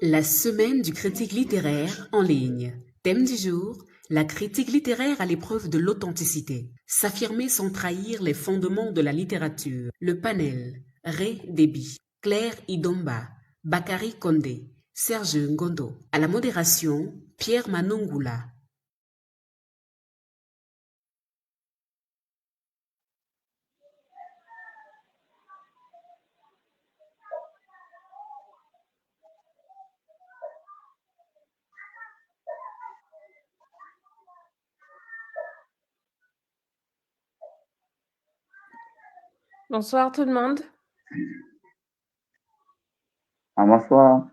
La semaine du critique littéraire en ligne. Thème du jour, la critique littéraire à l'épreuve de l'authenticité. S'affirmer sans trahir les fondements de la littérature. Le panel, Ray Déby, Claire Idomba, Bakary Condé, Serge Ngondo. À la modération, Pierre Manongoula. Bonsoir tout le monde. Bonsoir.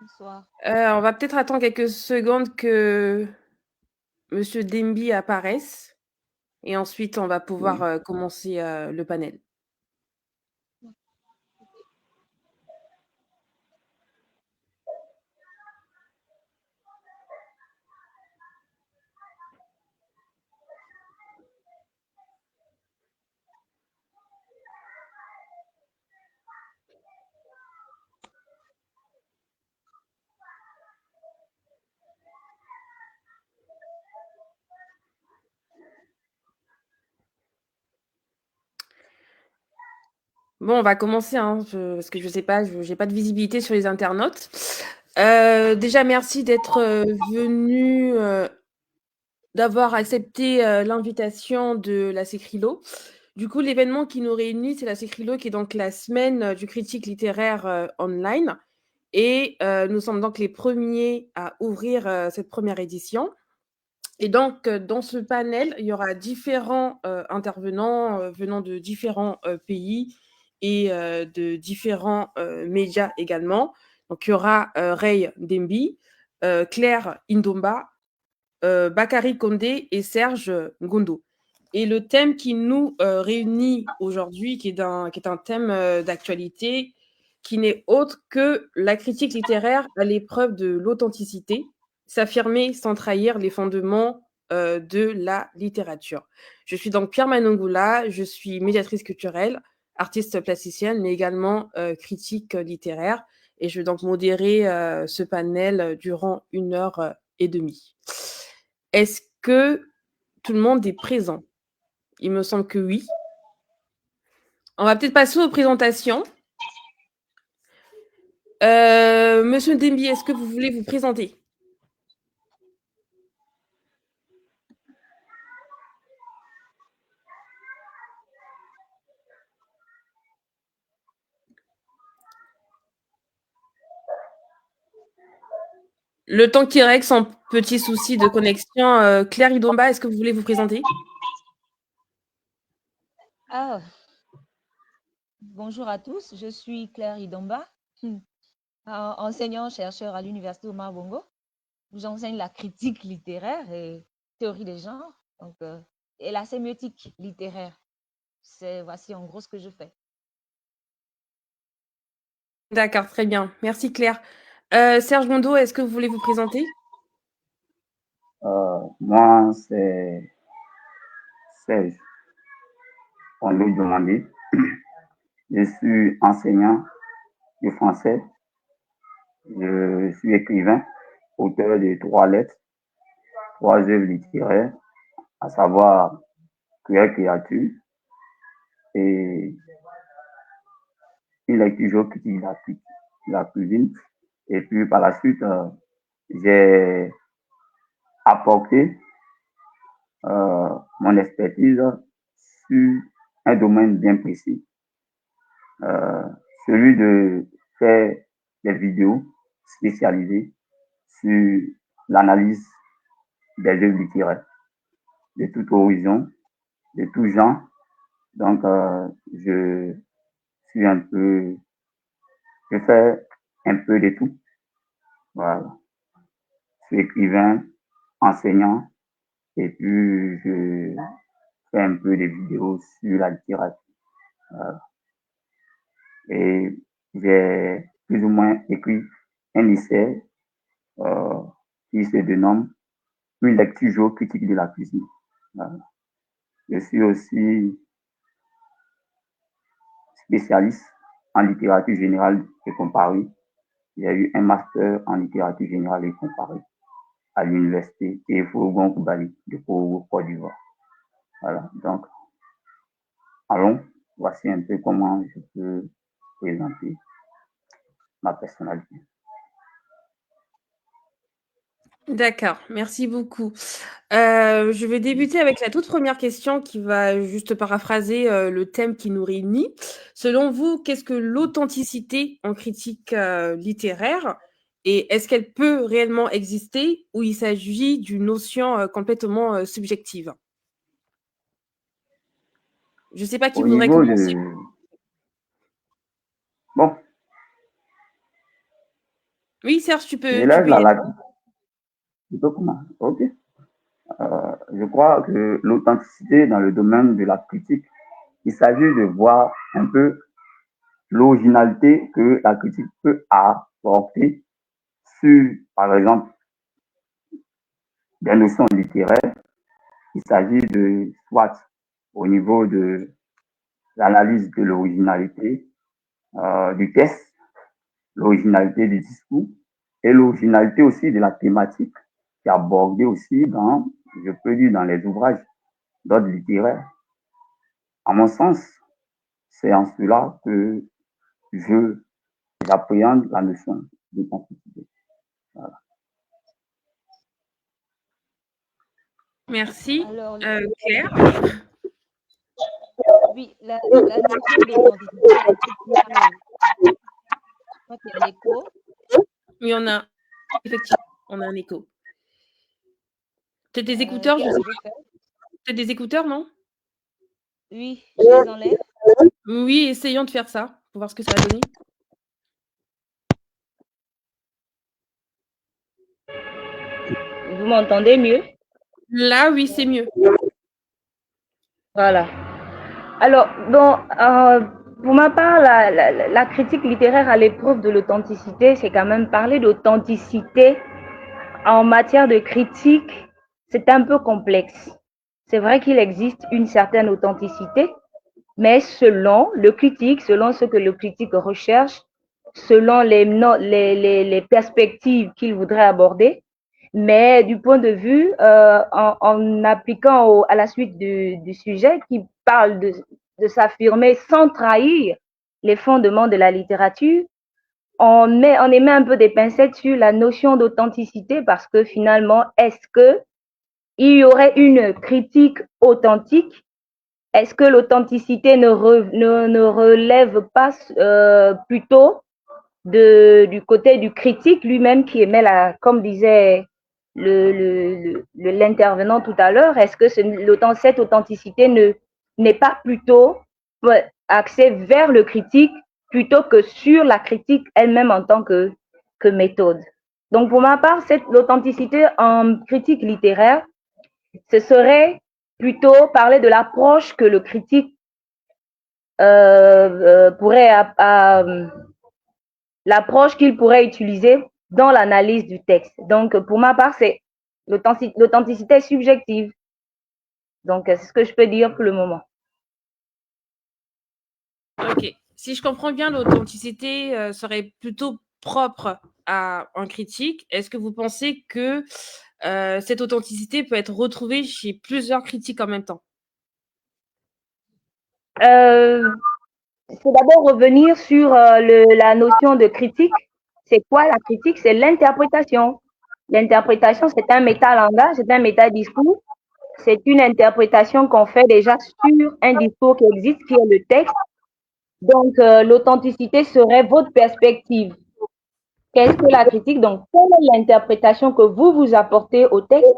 Bonsoir. On va peut-être attendre quelques secondes que Monsieur Demby apparaisse et ensuite on va pouvoir commencer le panel. Bon, on va commencer parce que je sais pas, j'ai pas de visibilité sur les internautes. Déjà, merci d'être venu, d'avoir accepté l'invitation de la Sécrilo. Du coup, l'événement qui nous réunit, c'est la Sécrilo, qui est donc la semaine du critique littéraire online. Et nous sommes donc les premiers à ouvrir cette première édition. Et donc, dans ce panel, il y aura différents intervenants venant de différents pays et de différents médias également. Donc, il y aura Ray Demby, Claire Indomba, Bakary Condé et Serge Ngondo. Et le thème qui nous réunit aujourd'hui, qui est un thème d'actualité, qui n'est autre que la critique littéraire à l'épreuve de l'authenticité, s'affirmer sans trahir les fondements de la littérature. Je suis donc Pierre Manongoula, je suis médiatrice culturelle, artiste plasticienne, mais également critique littéraire. Et je vais donc modérer ce panel durant 1h30. Est-ce que tout le monde est présent? Il me semble que oui. On va peut-être passer aux présentations. Monsieur Demby, est-ce que vous voulez vous présenter? Le temps qui règle sans petit souci de connexion, Claire Idomba, est-ce que vous voulez vous présenter? Bonjour à tous, je suis Claire Idomba, enseignant-chercheur à l'Université Omar Bongo. J'enseigne la critique littéraire et théorie des genres, et la sémiotique littéraire. Voici en gros ce que je fais. D'accord, très bien. Merci Claire. Serge Ngondo, est-ce que vous voulez vous présenter? Moi, c'est Serge Ngondo Diomandé. Je suis enseignant de français. Je suis écrivain, auteur de 3 lettres, 3 œuvres littéraires, à savoir Queer Créature et une lecture critique de la cuisine. Et puis par la suite, j'ai apporté mon expertise sur un domaine bien précis, celui de faire des vidéos spécialisées sur l'analyse des œuvres littéraires de toute horizon, de tout genre. Donc, je fais un peu de tout. Voilà. Je suis écrivain, enseignant, et puis je fais un peu de vidéos sur la littérature. Et j'ai plus ou moins écrit un essai qui se dénomme Une lecture critique de la cuisine. Voilà. Je suis aussi spécialiste en littérature générale et comparée. J'ai eu un master en littérature générale et comparée à l'université et Fougon Koubali de Côte d'Ivoire. Voilà, donc, allons, voici un peu comment je peux présenter ma personnalité. D'accord, merci beaucoup. Je vais débuter avec la toute première question qui va juste paraphraser le thème qui nous réunit. Selon vous, qu'est-ce que l'authenticité en critique littéraire et est-ce qu'elle peut réellement exister ou il s'agit d'une notion complètement subjective? Je ne sais pas qui Au voudrait niveau de... commencer. Bon, Oui, Serge, tu peux j'élève y aller. plutôt comment? Ok. Je crois que l'authenticité dans le domaine de la critique, il s'agit de voir un peu l'originalité que la critique peut apporter sur, par exemple, des notions littéraires. Il s'agit de soit au niveau de l'analyse de l'originalité du texte, l'originalité du discours et l'originalité aussi de la thématique qui est abordée aussi dans, je peux dire, dans les ouvrages d'ordre littéraire. À mon sens, c'est en cela que j'appréhende la notion d'authenticité. Voilà. Merci. Alors, Claire? oui, la notion d'authenticité, je crois qu'il y a un écho. Oui, on a effectivement, on a un écho. Peut-être des écouteurs, je Qu'est-ce sais que je pas. fais? Peut-être des écouteurs, non? Oui, je les enlève. Oui, essayons de faire ça pour voir ce que ça va donner. Vous m'entendez mieux? Là, oui, c'est mieux. Voilà. Alors, bon, pour ma part, la critique littéraire à l'épreuve de l'authenticité, c'est quand même parler d'authenticité en matière de critique, c'est un peu complexe. C'est vrai qu'il existe une certaine authenticité, mais selon le critique, selon ce que le critique recherche, selon les perspectives qu'il voudrait aborder, mais du point de vue, en appliquant à la suite du sujet qui parle de s'affirmer sans trahir les fondements de la littérature, on émet un peu des pincettes sur la notion d'authenticité parce que finalement, est-ce que il y aurait une critique authentique? Est-ce que l'authenticité ne relève pas plutôt du côté du critique lui-même qui émet comme disait l'intervenant tout à l'heure, est-ce que cette authenticité n'est pas plutôt axée vers le critique plutôt que sur la critique elle-même en tant que méthode? Donc pour ma part, l'authenticité en critique littéraire, ce serait plutôt parler de l'approche que le critique pourrait l'approche qu'il pourrait utiliser dans l'analyse du texte. Donc, pour ma part, c'est l'authenticité subjective. Donc, c'est ce que je peux dire pour le moment. Ok. Si je comprends bien, l'authenticité serait plutôt propre à un critique. Est-ce que vous pensez que cette authenticité peut être retrouvée chez plusieurs critiques en même temps? Il faut d'abord revenir sur la notion de critique. C'est quoi la critique? C'est l'interprétation. L'interprétation, c'est un métalangage, c'est un métadiscours. C'est une interprétation qu'on fait déjà sur un discours qui existe, qui est le texte. Donc, l'authenticité serait votre perspective. Qu'est-ce que la critique? Donc, quelle est l'interprétation que vous apportez au texte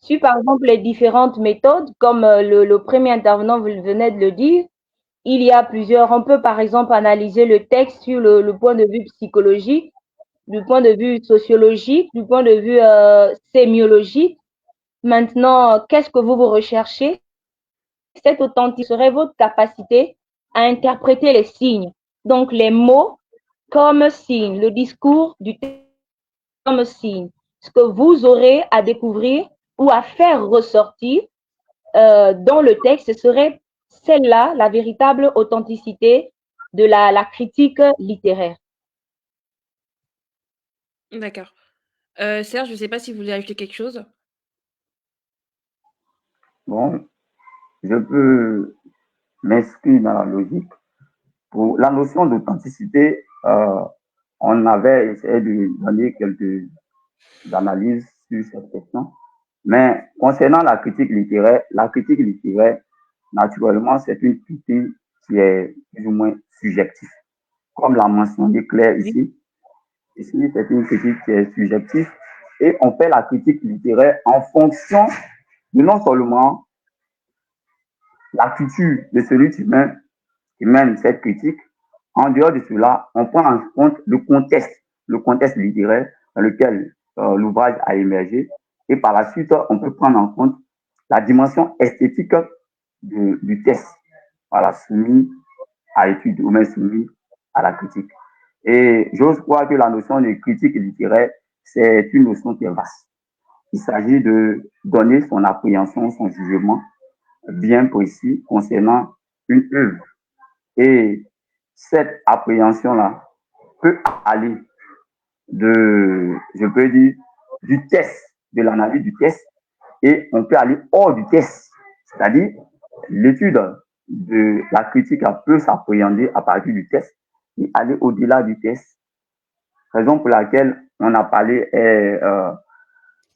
sur, par exemple, les différentes méthodes, comme le premier intervenant venait de le dire? Il y a plusieurs. On peut, par exemple, analyser le texte sur le point de vue psychologique, du point de vue sociologique, du point de vue sémiologique. Maintenant, qu'est-ce que vous recherchez? Cette authenticité serait votre capacité à interpréter les signes. Donc, les mots comme signe, le discours du texte comme signe. Ce que vous aurez à découvrir ou à faire ressortir dans le texte, ce serait celle-là, la véritable authenticité de la critique littéraire. D'accord. Serge, je ne sais pas si vous voulez ajouter quelque chose. Bon, je peux m'inscrire dans la logique. Pour la notion d'authenticité, on avait essayé de donner quelques analyses sur cette question. Mais concernant la critique littéraire, naturellement, c'est une critique qui est plus ou moins subjective. Comme l'a mentionné Claire ici, c'est une critique qui est subjective et on fait la critique littéraire en fonction de non seulement la culture de celui qui mène cette critique. En dehors de cela, on prend en compte le contexte littéraire dans lequel l'ouvrage a émergé. Et par la suite, on peut prendre en compte la dimension esthétique du texte, voilà, soumis à étude ou même soumis à la critique. Et j'ose croire que la notion de critique littéraire, c'est une notion qui est vaste. Il s'agit de donner son appréhension, son jugement bien précis concernant une œuvre. Et cette appréhension-là peut aller je peux dire, du test, de l'analyse du test, et on peut aller hors du test. C'est-à-dire, l'étude de la critique peut s'appréhender à partir du test et aller au-delà du test. Raison pour laquelle on a parlé,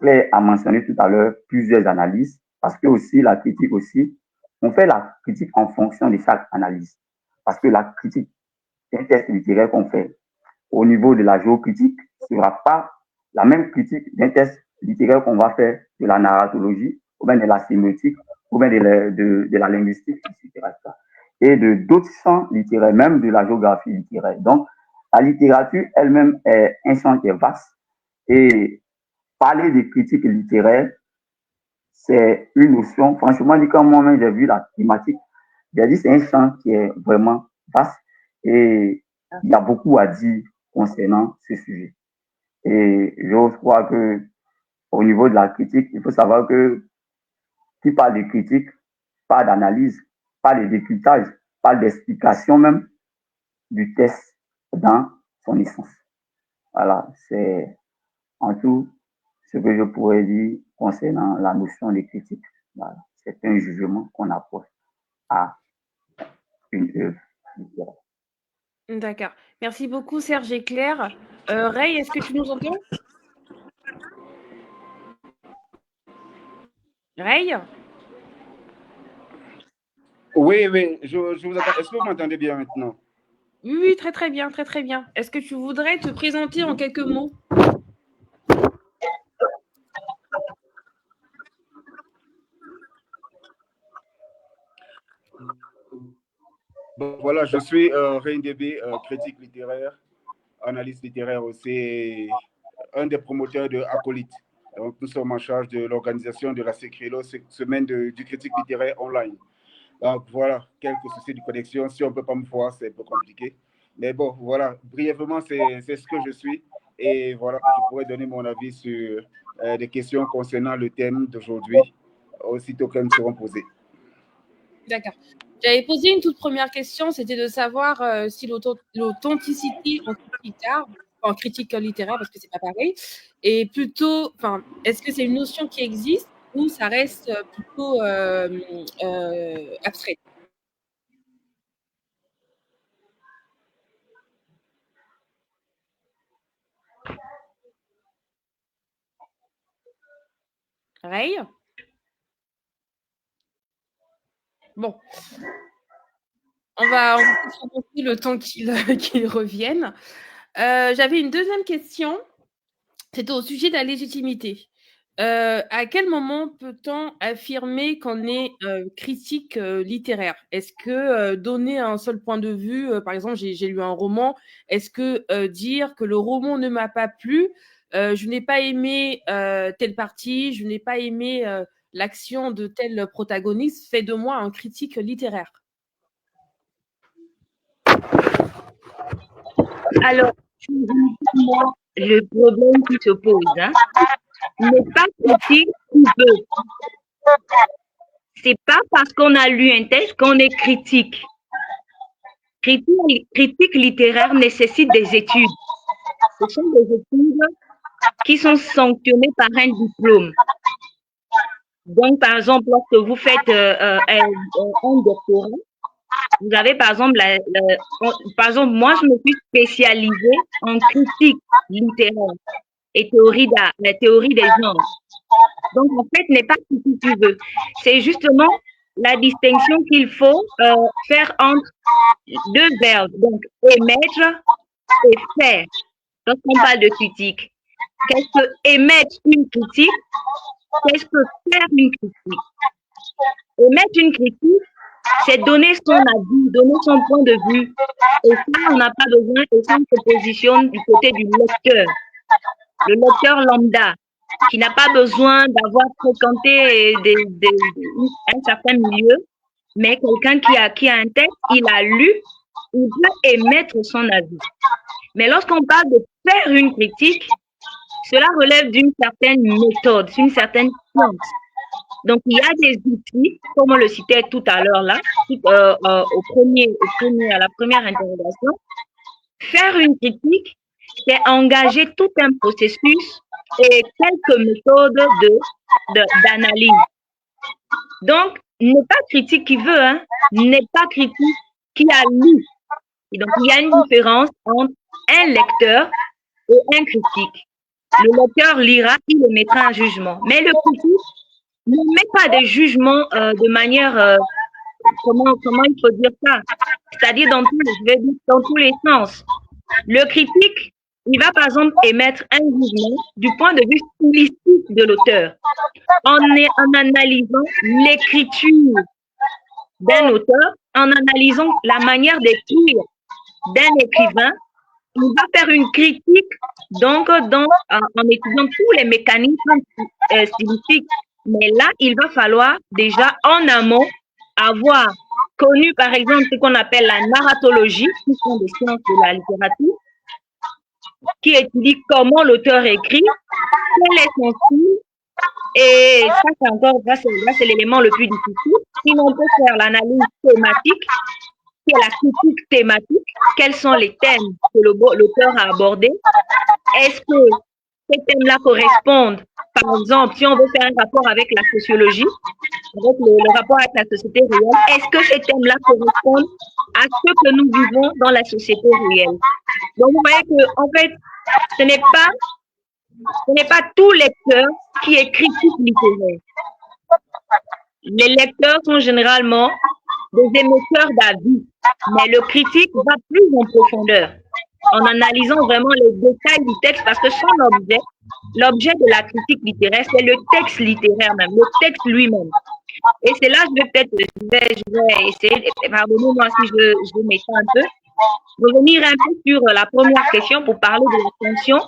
Claire a mentionné tout à l'heure plusieurs analyses, parce que aussi la critique aussi, on fait la critique en fonction de chaque analyse. Parce que la critique, c'est un test littéraire qu'on fait au niveau de la géocritique, ce ne sera pas la même critique d'un test littéraire qu'on va faire de la narratologie, ou bien de la sémiotique, ou bien de la linguistique, etc. Et de d'autres champs littéraires, même de la géographie littéraire. Donc, la littérature elle-même est un champ qui est vaste. Et parler de critique littéraire, c'est une notion, franchement, quand moi-même j'ai vu la thématique, j'ai dit c'est un champ qui est vraiment vaste et il y a beaucoup à dire concernant ce sujet. Et j'ose croire que au niveau de la critique, il faut savoir que qui parle de critique, parle d'analyse, parle de décryptage, parle d'explication même du test dans son essence. Voilà, c'est en tout ce que je pourrais dire concernant la notion de critique. Voilà. C'est un jugement qu'on apporte à une œuvre littéraire. D'accord. Merci beaucoup, Serge et Claire. Ray, est-ce que tu nous entends? Ray? Oui, je vous entends. Est-ce que vous m'entendez bien maintenant? Oui, très très bien, très très bien. Est-ce que tu voudrais te présenter en quelques mots? Bon, voilà, je suis Ray Ndébé, critique littéraire, analyste littéraire aussi, un des promoteurs de Acolyte. Donc, nous sommes en charge de l'organisation de la Sécrilo, semaine du critique littéraire online. Donc, voilà, quelques soucis de connexion. Si on ne peut pas me voir, c'est un peu compliqué. Mais bon, voilà, brièvement, c'est ce que je suis. Et voilà, je pourrais donner mon avis sur des questions concernant le thème d'aujourd'hui, aussitôt qu'elles me seront posées. D'accord. J'avais posé une toute première question, c'était de savoir si l'authenticité en critique littéraire, parce que c'est pas pareil, est plutôt, enfin, est-ce que c'est une notion qui existe ou ça reste plutôt abstrait? Ray? Bon. On va se le temps qu'il revienne. J'avais une deuxième question. C'était au sujet de la légitimité. À quel moment peut-on affirmer qu'on est critique littéraire? Est-ce que donner un seul point de vue, par exemple, j'ai lu un roman, est-ce que dire que le roman ne m'a pas plu, je n'ai pas aimé telle partie, je n'ai pas aimé l'action de tel protagoniste, fait de moi un critique littéraire? Alors, moi, le problème qui se pose, n'est pas critique ou veut. C'est pas parce qu'on a lu un texte qu'on est critique. Critique littéraire nécessite des études. ce sont des études qui sont sanctionnées par un diplôme. Donc, par exemple, lorsque vous faites un doctorat, vous avez par exemple, moi, je me suis spécialisée en critique littéraire et la théorie des genres. Donc, en fait, n'est pas ce que tu veux. C'est justement la distinction qu'il faut faire entre deux verbes, donc émettre et faire. Lorsqu'on parle de critique, qu'est-ce que émettre une critique? Qu'est-ce que faire une critique? Émettre une critique, c'est donner son avis, donner son point de vue. Et ça, on n'a pas besoin, et ça, on se positionne du côté du lecteur, le lecteur lambda, qui n'a pas besoin d'avoir fréquenté un certain milieu, mais quelqu'un qui a un texte, il a lu, il peut émettre son avis. Mais lorsqu'on parle de faire une critique, cela relève d'une certaine méthode, d'une certaine science. Donc, il y a des outils, comme on le citait tout à l'heure là, à la première interrogation. Faire une critique, c'est engager tout un processus et quelques méthodes d'analyse. Donc, n'est pas critique qui veut, hein, n'est pas critique qui a lu. Et donc, il y a une différence entre un lecteur et un critique. Le lecteur lira, il émettra un jugement. Mais le critique ne met pas des jugements de manière, comment il faut dire ça? C'est-à-dire dans tous les sens. Le critique, il va par exemple émettre un jugement du point de vue stylistique de l'auteur. En analysant l'écriture d'un auteur, en analysant la manière d'écrire d'un écrivain, il va faire une critique donc en étudiant tous les mécanismes stylistiques. Mais là, il va falloir déjà en amont avoir connu par exemple ce qu'on appelle la narratologie, qui sont des sciences de la littérature, qui étudie comment l'auteur écrit, quel est son style. Et ça, c'est l'élément le plus difficile. Sinon, on peut faire l'analyse thématique, qui est la critique thématique. Quels sont les thèmes que l'auteur a abordés? Est-ce que ces thèmes-là correspondent, par exemple, si on veut faire un rapport avec la sociologie, avec le rapport avec la société réelle, est-ce que ces thèmes-là correspondent à ce que nous vivons dans la société réelle? Donc, vous voyez que, en fait, ce n'est pas tout lecteur qui est critique littéraire. Les lecteurs sont généralement des émetteurs d'avis, mais le critique va plus en profondeur, en analysant vraiment les détails du texte, parce que l'objet de la critique littéraire, c'est le texte littéraire même, le texte lui-même. Et c'est là, je vais essayer, pardonnez-moi si je m'étends un peu, revenir un peu sur la première question pour parler de la tension,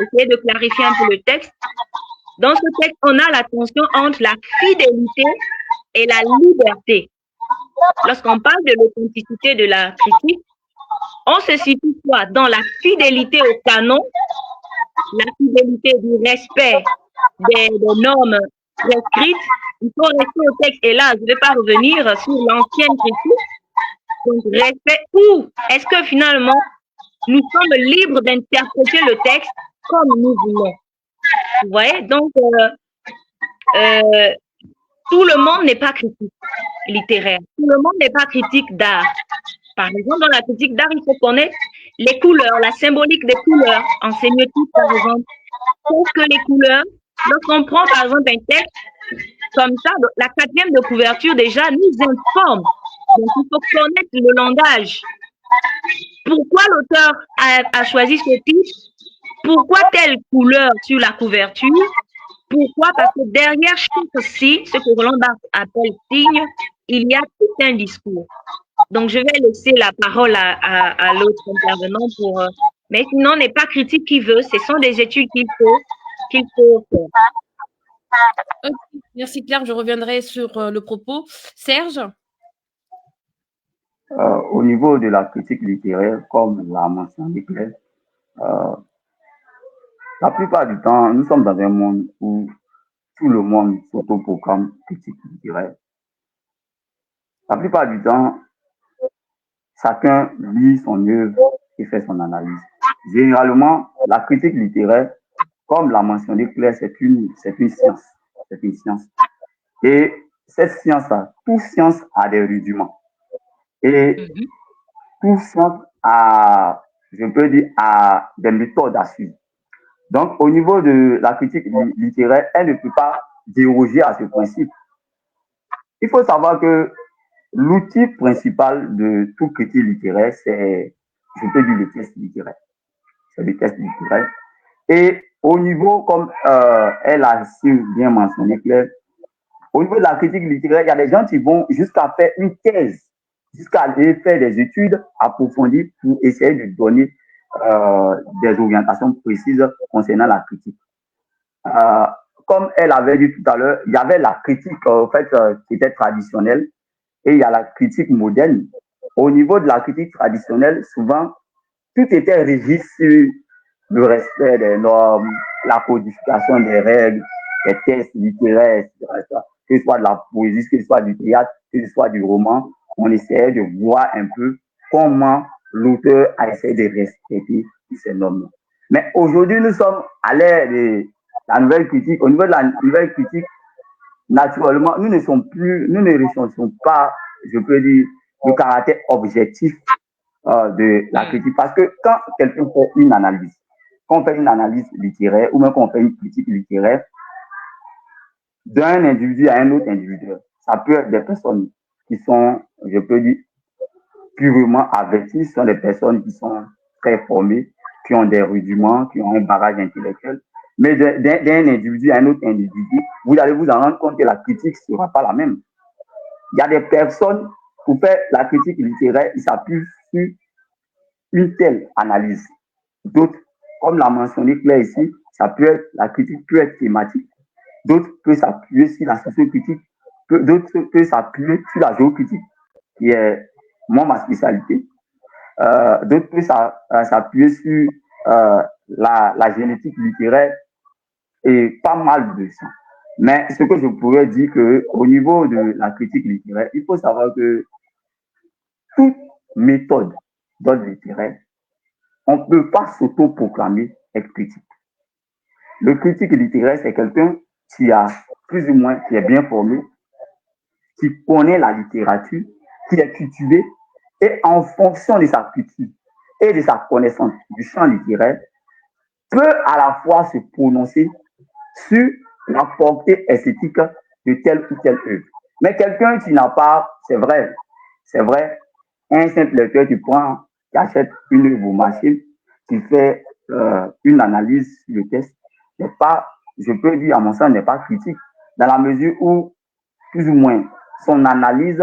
essayer de clarifier un peu le texte. Dans ce texte, on a la tension entre la fidélité et la liberté. Lorsqu'on parle de l'authenticité de la critique, on se situe soit dans la fidélité au canon, la fidélité du respect des normes prescrites. Il faut rester au texte. Et là, je ne vais pas revenir sur l'ancienne critique. Donc, respect ou est-ce que finalement, nous sommes libres d'interpréter le texte comme nous voulons? Vous voyez? Donc, tout le monde n'est pas critique littéraire. Tout le monde n'est pas critique d'art. Par exemple, dans la critique d'art, il faut connaître les couleurs, la symbolique des couleurs. En sémiotique, par exemple. Qu'est-ce que les couleurs? Lorsqu'on prend, par exemple, un texte comme ça, la 4e de couverture, déjà, nous informe. Donc, il faut connaître le langage. Pourquoi l'auteur a choisi ce titre? Pourquoi telle couleur sur la couverture? Pourquoi? Parce que derrière chaque signe, ce que Roland Barthes appelle signe, il y a tout un discours. Donc, je vais laisser la parole à l'autre intervenant pour... mais sinon, on n'est pas critique qui veut. Ce sont des études qu'il faut faire. Okay. Merci Claire, je reviendrai sur le propos. Serge? Au niveau de la critique littéraire, comme l'a mentionné Claire, la plupart du temps, nous sommes dans un monde où tout le monde s'autoproclame critique littéraire. La plupart du temps, chacun lit son œuvre et fait son analyse. généralement, la critique littéraire, comme l'a mentionné Claire, c'est une science. C'est une science. Et cette science-là, toute science a des rudiments. Et toute science a, je peux dire, a des méthodes à suivre. Donc, au niveau de la critique littéraire, elle ne peut pas déroger à ce principe. Il faut savoir que l'outil principal de tout critique littéraire, c'est, je peux dire, le test littéraire. C'est le test littéraire. Et au niveau, comme elle a si bien mentionné, Claire, au niveau de la critique littéraire, il y a des gens qui vont jusqu'à faire une thèse, jusqu'à aller faire des études approfondies pour essayer de donner des orientations précises concernant la critique. Comme elle avait dit tout à l'heure, il y avait la critique en fait, qui était traditionnelle et il y a la critique moderne. Au niveau de la critique traditionnelle, souvent, tout était régi sur le respect des normes, la codification des règles, des textes littéraires, etc. Que ce soit de la poésie, que ce soit du théâtre, que ce soit du roman, on essayait de voir un peu comment l'auteur a essayé de respecter ces normes. Mais aujourd'hui, nous sommes à l'ère de la nouvelle critique. Au niveau de la nouvelle critique, naturellement, nous ne recherchons pas, je peux dire, le caractère objectif de la critique. Parce que quand quelqu'un fait une analyse, quand on fait une analyse littéraire ou même quand on fait une critique littéraire, d'un individu à un autre individu, ça peut être des personnes qui sont, je peux dire, purement averties, ce sont des personnes qui sont très formées, qui ont des rudiments, qui ont un bagage intellectuel. Mais d'un individu à un autre individu, vous allez vous en rendre compte que la critique ne sera pas la même. Il y a des personnes, pour faire la critique littéraire, ils s'appuient sur une telle analyse. D'autres, comme l'a mentionné Claire ici, la critique peut être thématique. D'autres peuvent s'appuyer sur la sociocritique. D'autres peuvent s'appuyer sur la géocritique, qui est moi ma spécialité. D'autres peuvent s'appuyer sur la génétique littéraire et pas mal de ça. Mais ce que je pourrais dire qu'au niveau de la critique littéraire, il faut savoir que toute méthode d'ordre littéraire, on ne peut pas s'auto-proclamer être critique. Le critique littéraire, c'est quelqu'un qui a plus ou moins, qui est bien formé, qui connaît la littérature, qui est cultivé, et en fonction de sa culture et de sa connaissance du champ littéraire, peut à la fois se prononcer sur la portée esthétique de telle ou telle œuvre. Mais quelqu'un qui n'a pas, c'est vrai, un simple lecteur qui achète une œuvre au marché, qui fait une analyse sur le texte, n'est pas, je peux dire à mon sens, n'est pas critique, dans la mesure où, plus ou moins, son analyse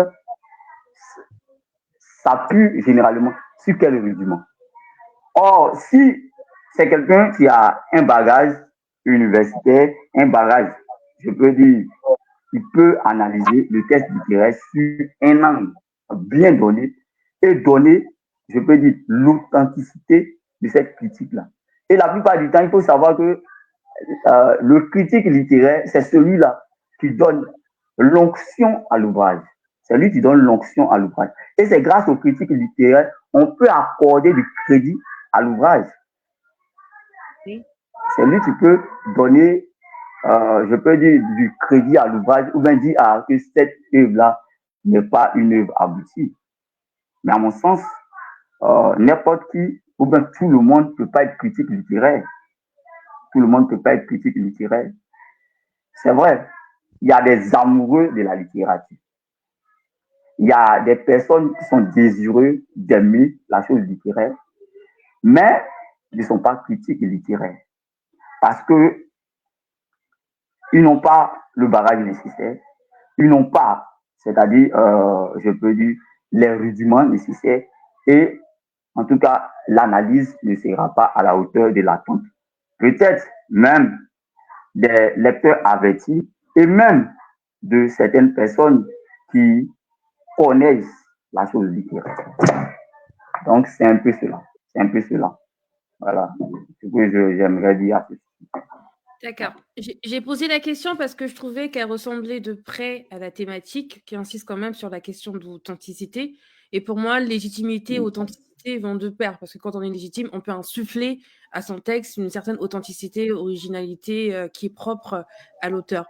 s'appuie généralement sur quel rudiment. Or, si c'est quelqu'un qui a un bagage universitaire, un bagage, je peux dire, il peut analyser le texte littéraire sur un angle bien donné et donner, je peux dire, l'authenticité de cette critique-là. Et la plupart du temps, il faut savoir que le critique littéraire, c'est celui-là qui donne l'onction à l'ouvrage. C'est lui qui donne l'onction à l'ouvrage. Et c'est grâce aux critiques littéraires, on peut accorder du crédit à l'ouvrage. C'est lui qui peut donner, je peux dire, du crédit à l'ouvrage ou bien dire que cette œuvre-là n'est pas une œuvre aboutie. Mais à mon sens, n'importe qui ou bien tout le monde ne peut pas être critique littéraire. Tout le monde ne peut pas être critique littéraire. C'est vrai, il y a des amoureux de la littérature. Il y a des personnes qui sont désireuses d'aimer la chose littéraire, mais ils ne sont pas critiques littéraires. Parce que ils n'ont pas le bagage nécessaire, ils n'ont pas, c'est-à-dire, je peux dire, les rudiments nécessaires et en tout cas, l'analyse ne sera pas à la hauteur de l'attente. Peut-être même des lecteurs avertis et même de certaines personnes qui connaissent la chose littéraire. Donc, c'est un peu cela. C'est un peu cela. Voilà ce que j'aimerais dire à ceci. D'accord. J'ai posé la question parce que je trouvais qu'elle ressemblait de près à la thématique qui insiste quand même sur la question d'authenticité. Et pour moi, légitimité, authenticité, légitimité vont de pair, parce que quand on est légitime, on peut insuffler à son texte une certaine authenticité, originalité qui est propre à l'auteur.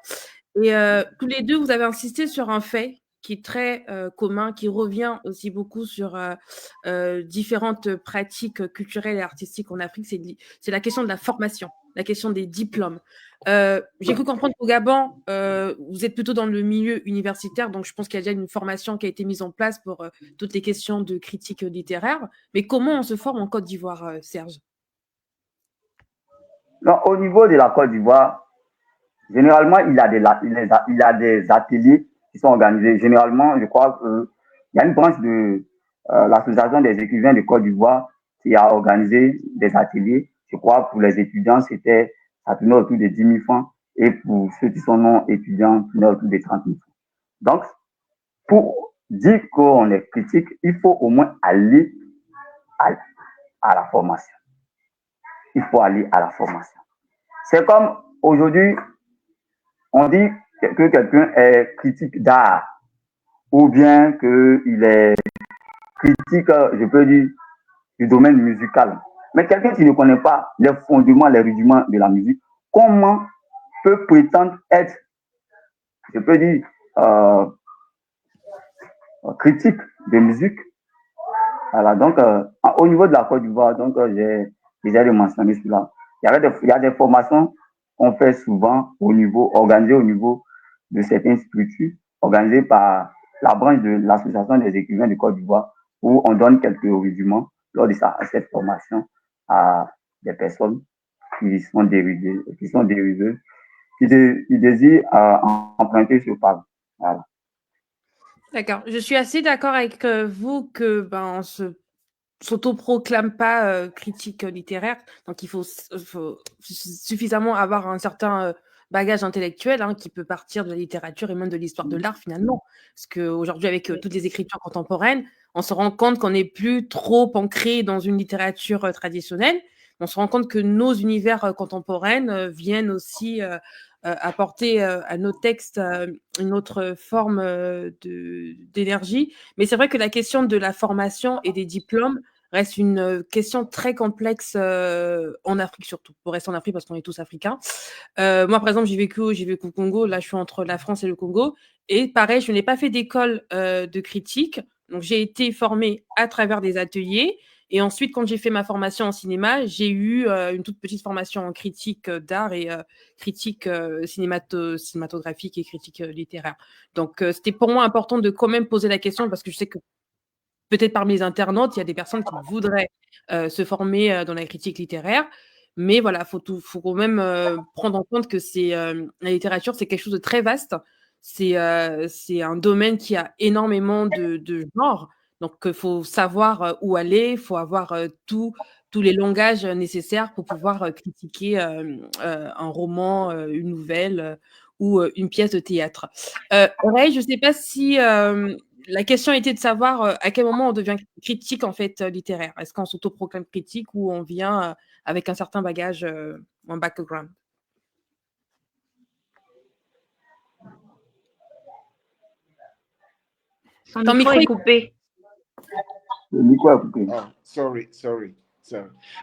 Et tous les deux, vous avez insisté sur un fait qui est très commun, qui revient aussi beaucoup sur différentes pratiques culturelles et artistiques en Afrique, c'est la question de la formation, la question des diplômes. J'ai cru comprendre qu'au Gabon, vous êtes plutôt dans le milieu universitaire, donc je pense qu'il y a déjà une formation qui a été mise en place pour toutes les questions de critique littéraire. Mais comment on se forme en Côte d'Ivoire, Serge? Non, au niveau de la Côte d'Ivoire, généralement, il y a des ateliers qui sont organisés. Généralement, je crois qu'il y a une branche de l'Association des écrivains de Côte d'Ivoire qui a organisé des ateliers. Je crois pour les étudiants, ça tournait autour de 10 000 francs. Et pour ceux qui sont non étudiants, ça tournait autour de 30 000 francs. Donc, pour dire qu'on est critique, il faut au moins aller à la formation. Il faut aller à la formation. C'est comme aujourd'hui, on dit que quelqu'un est critique d'art ou bien qu'il est critique, je peux dire, du domaine musical. Mais quelqu'un qui ne connaît pas les fondements, les rudiments de la musique, comment peut prétendre être, je peux dire, critique de musique? Voilà, donc, au niveau de la Côte d'Ivoire, donc, j'ai déjà mentionné cela. Il y a des formations qu'on fait souvent organisées au niveau de certaines structures, organisées par la branche de l'Association des écrivains de Côte d'Ivoire, où on donne quelques rudiments lors de cette formation à des personnes qui sont dérivées, qui désirent emprunter ce pas. Voilà. D'accord. Je suis assez d'accord avec vous que on s'autoproclame pas critique littéraire, donc il faut suffisamment avoir un certain bagage intellectuel qui peut partir de la littérature et même de l'histoire de l'art finalement. Parce qu'aujourd'hui, avec toutes les écritures contemporaines, on se rend compte qu'on n'est plus trop ancré dans une littérature traditionnelle. On se rend compte que nos univers contemporains viennent aussi apporter à nos textes une autre forme d'énergie. Mais c'est vrai que la question de la formation et des diplômes reste une question très complexe en Afrique surtout. Pour rester en Afrique parce qu'on est tous africains. Moi, par exemple, j'ai vécu au Congo. Là, je suis entre la France et le Congo. Et pareil, je n'ai pas fait d'école de critique. Donc, j'ai été formée à travers des ateliers. Et ensuite, quand j'ai fait ma formation en cinéma, j'ai eu une toute petite formation en critique d'art et critique cinématographique et critique littéraire. Donc, c'était pour moi important de quand même poser la question parce que je sais que peut-être parmi les internautes, il y a des personnes qui voudraient se former dans la critique littéraire. Mais voilà, faut quand même prendre en compte que la littérature, c'est quelque chose de très vaste. C'est un domaine qui a énormément de genres. Donc, il faut savoir où aller. Il faut avoir tous les langages nécessaires pour pouvoir critiquer un roman, une nouvelle ou une pièce de théâtre. Ray, je ne sais pas si la question était de savoir à quel moment on devient critique en fait littéraire. Est-ce qu'on s'autoproclame critique ou on vient avec un certain bagage, un background? Ton micro est coupé. Le micro est coupé. Oh, sorry.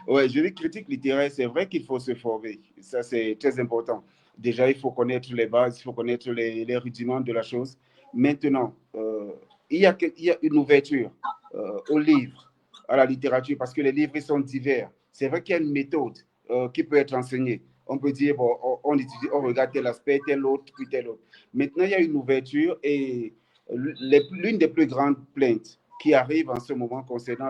Ouais, je dis critique littéraire, c'est vrai qu'il faut se former. Ça, c'est très important. Déjà, il faut connaître les bases, il faut connaître les rudiments de la chose. Maintenant, il y a une ouverture aux livres, à la littérature, parce que les livres sont divers. C'est vrai qu'il y a une méthode qui peut être enseignée. On peut dire, bon, on étudie, on regarde tel aspect, tel autre, puis tel autre. Maintenant, il y a une ouverture et l'une des plus grandes plaintes qui arrive en ce moment concernant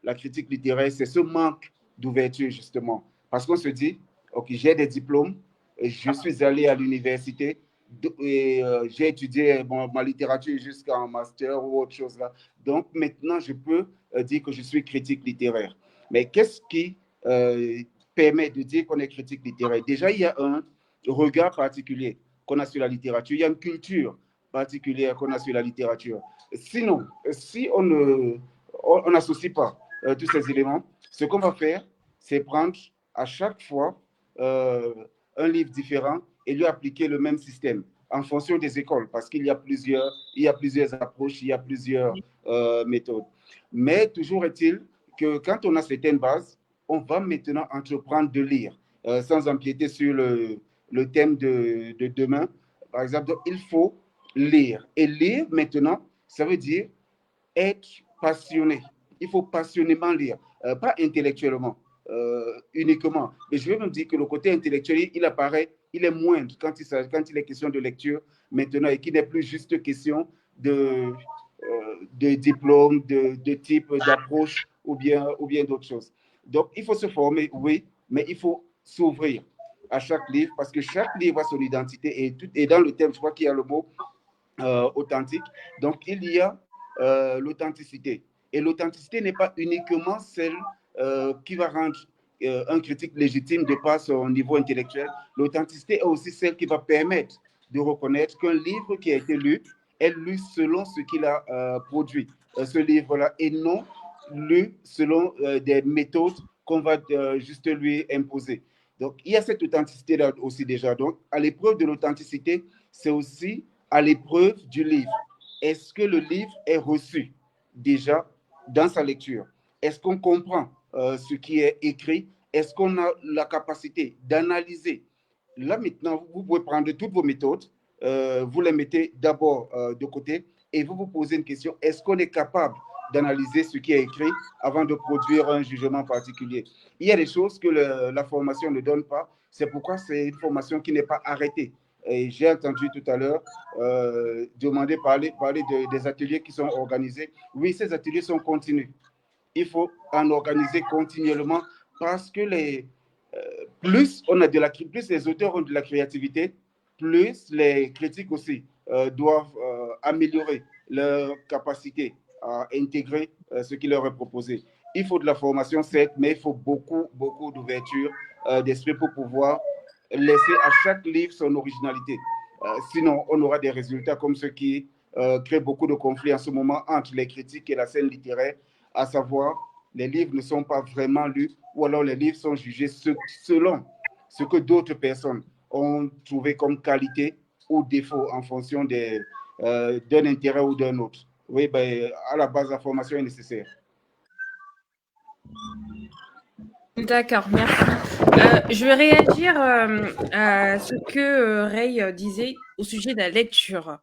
la critique littéraire, c'est ce manque d'ouverture, justement. Parce qu'on se dit, OK, j'ai des diplômes, je suis allé à l'université, et j'ai étudié ma littérature jusqu'en master ou autre chose là. Donc, maintenant, je peux dire que je suis critique littéraire. Mais qu'est-ce qui permet de dire qu'on est critique littéraire? Déjà, il y a un regard particulier qu'on a sur la littérature. Il y a une culture particulière qu'on a sur la littérature. Sinon, si on n'associe pas tous ces éléments, ce qu'on va faire, c'est prendre à chaque fois un livre différent et lui appliquer le même système en fonction des écoles, parce qu'il y a plusieurs approches, il y a plusieurs méthodes. Mais toujours est-il que quand on a certaines bases, on va maintenant entreprendre de lire, sans empiéter sur le thème de demain. Par exemple, donc, il faut lire. Et lire maintenant, ça veut dire être passionné. Il faut passionnément lire, pas intellectuellement uniquement. Mais je veux même dire que le côté intellectuel, il apparaît, il est moindre quand il est question de lecture maintenant et qu'il n'est plus juste question de diplôme, de type d'approche ou bien d'autres choses. Donc, il faut se former, oui, mais il faut s'ouvrir à chaque livre parce que chaque livre a son identité et dans le thème, je crois qu'il y a le mot authentique. Donc, il y a l'authenticité. Et l'authenticité n'est pas uniquement celle qui va rendre un critique légitime de par son niveau intellectuel. L'authenticité est aussi celle qui va permettre de reconnaître qu'un livre qui a été lu est lu selon ce qu'il a produit, ce livre-là, et non lu selon des méthodes qu'on va juste lui imposer. Donc, il y a cette authenticité-là aussi déjà. Donc, à l'épreuve de l'authenticité, c'est aussi à l'épreuve du livre. Est-ce que le livre est reçu déjà dans sa lecture? Est-ce qu'on comprend ce qui est écrit? Est-ce qu'on a la capacité d'analyser? Là, maintenant, vous pouvez prendre toutes vos méthodes, vous les mettez d'abord de côté et vous vous posez une question. Est-ce qu'on est capable d'analyser ce qui est écrit avant de produire un jugement particulier? Il y a des choses que la formation ne donne pas. C'est pourquoi c'est une formation qui n'est pas arrêtée. Et j'ai entendu tout à l'heure parler des ateliers qui sont organisés. Oui, ces ateliers sont continus. Il faut en organiser continuellement parce que plus les auteurs ont de la créativité, plus les critiques aussi doivent améliorer leur capacité à intégrer ce qui leur est proposé. Il faut de la formation, certes, mais il faut beaucoup d'ouverture d'esprit pour pouvoir laisser à chaque livre son originalité. Sinon, on aura des résultats comme ceux qui créent beaucoup de conflits en ce moment entre les critiques et la scène littéraire, à savoir, les livres ne sont pas vraiment lus ou alors les livres sont jugés selon ce que d'autres personnes ont trouvé comme qualité ou défaut en fonction d'un intérêt ou d'un autre. Oui, ben, à la base, la formation est nécessaire. D'accord, merci. Je vais réagir à ce que Ray disait au sujet de la lecture.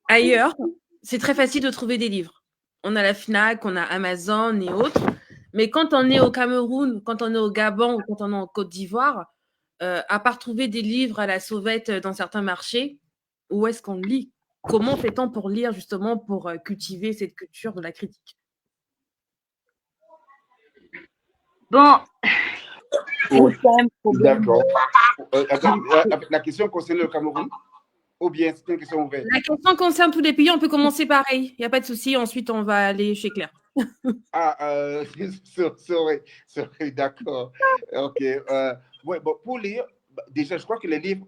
Ailleurs, c'est très facile de trouver des livres. On a la FNAC, on a Amazon et autres. Mais quand on est au Cameroun, quand on est au Gabon ou quand on est en Côte d'Ivoire, à part trouver des livres à la sauvette dans certains marchés, où est-ce qu'on lit? Comment fait-on pour lire justement pour cultiver cette culture de la critique? Bon, oui. D'accord. La question concerne le Cameroun ou bien c'est une question ouverte? La question concerne tous les pays, on peut commencer pareil. Il n'y a pas de souci, ensuite on va aller chez Claire. Sorry, d'accord. Ok. Ouais, bon, pour lire, déjà, je crois que les livres,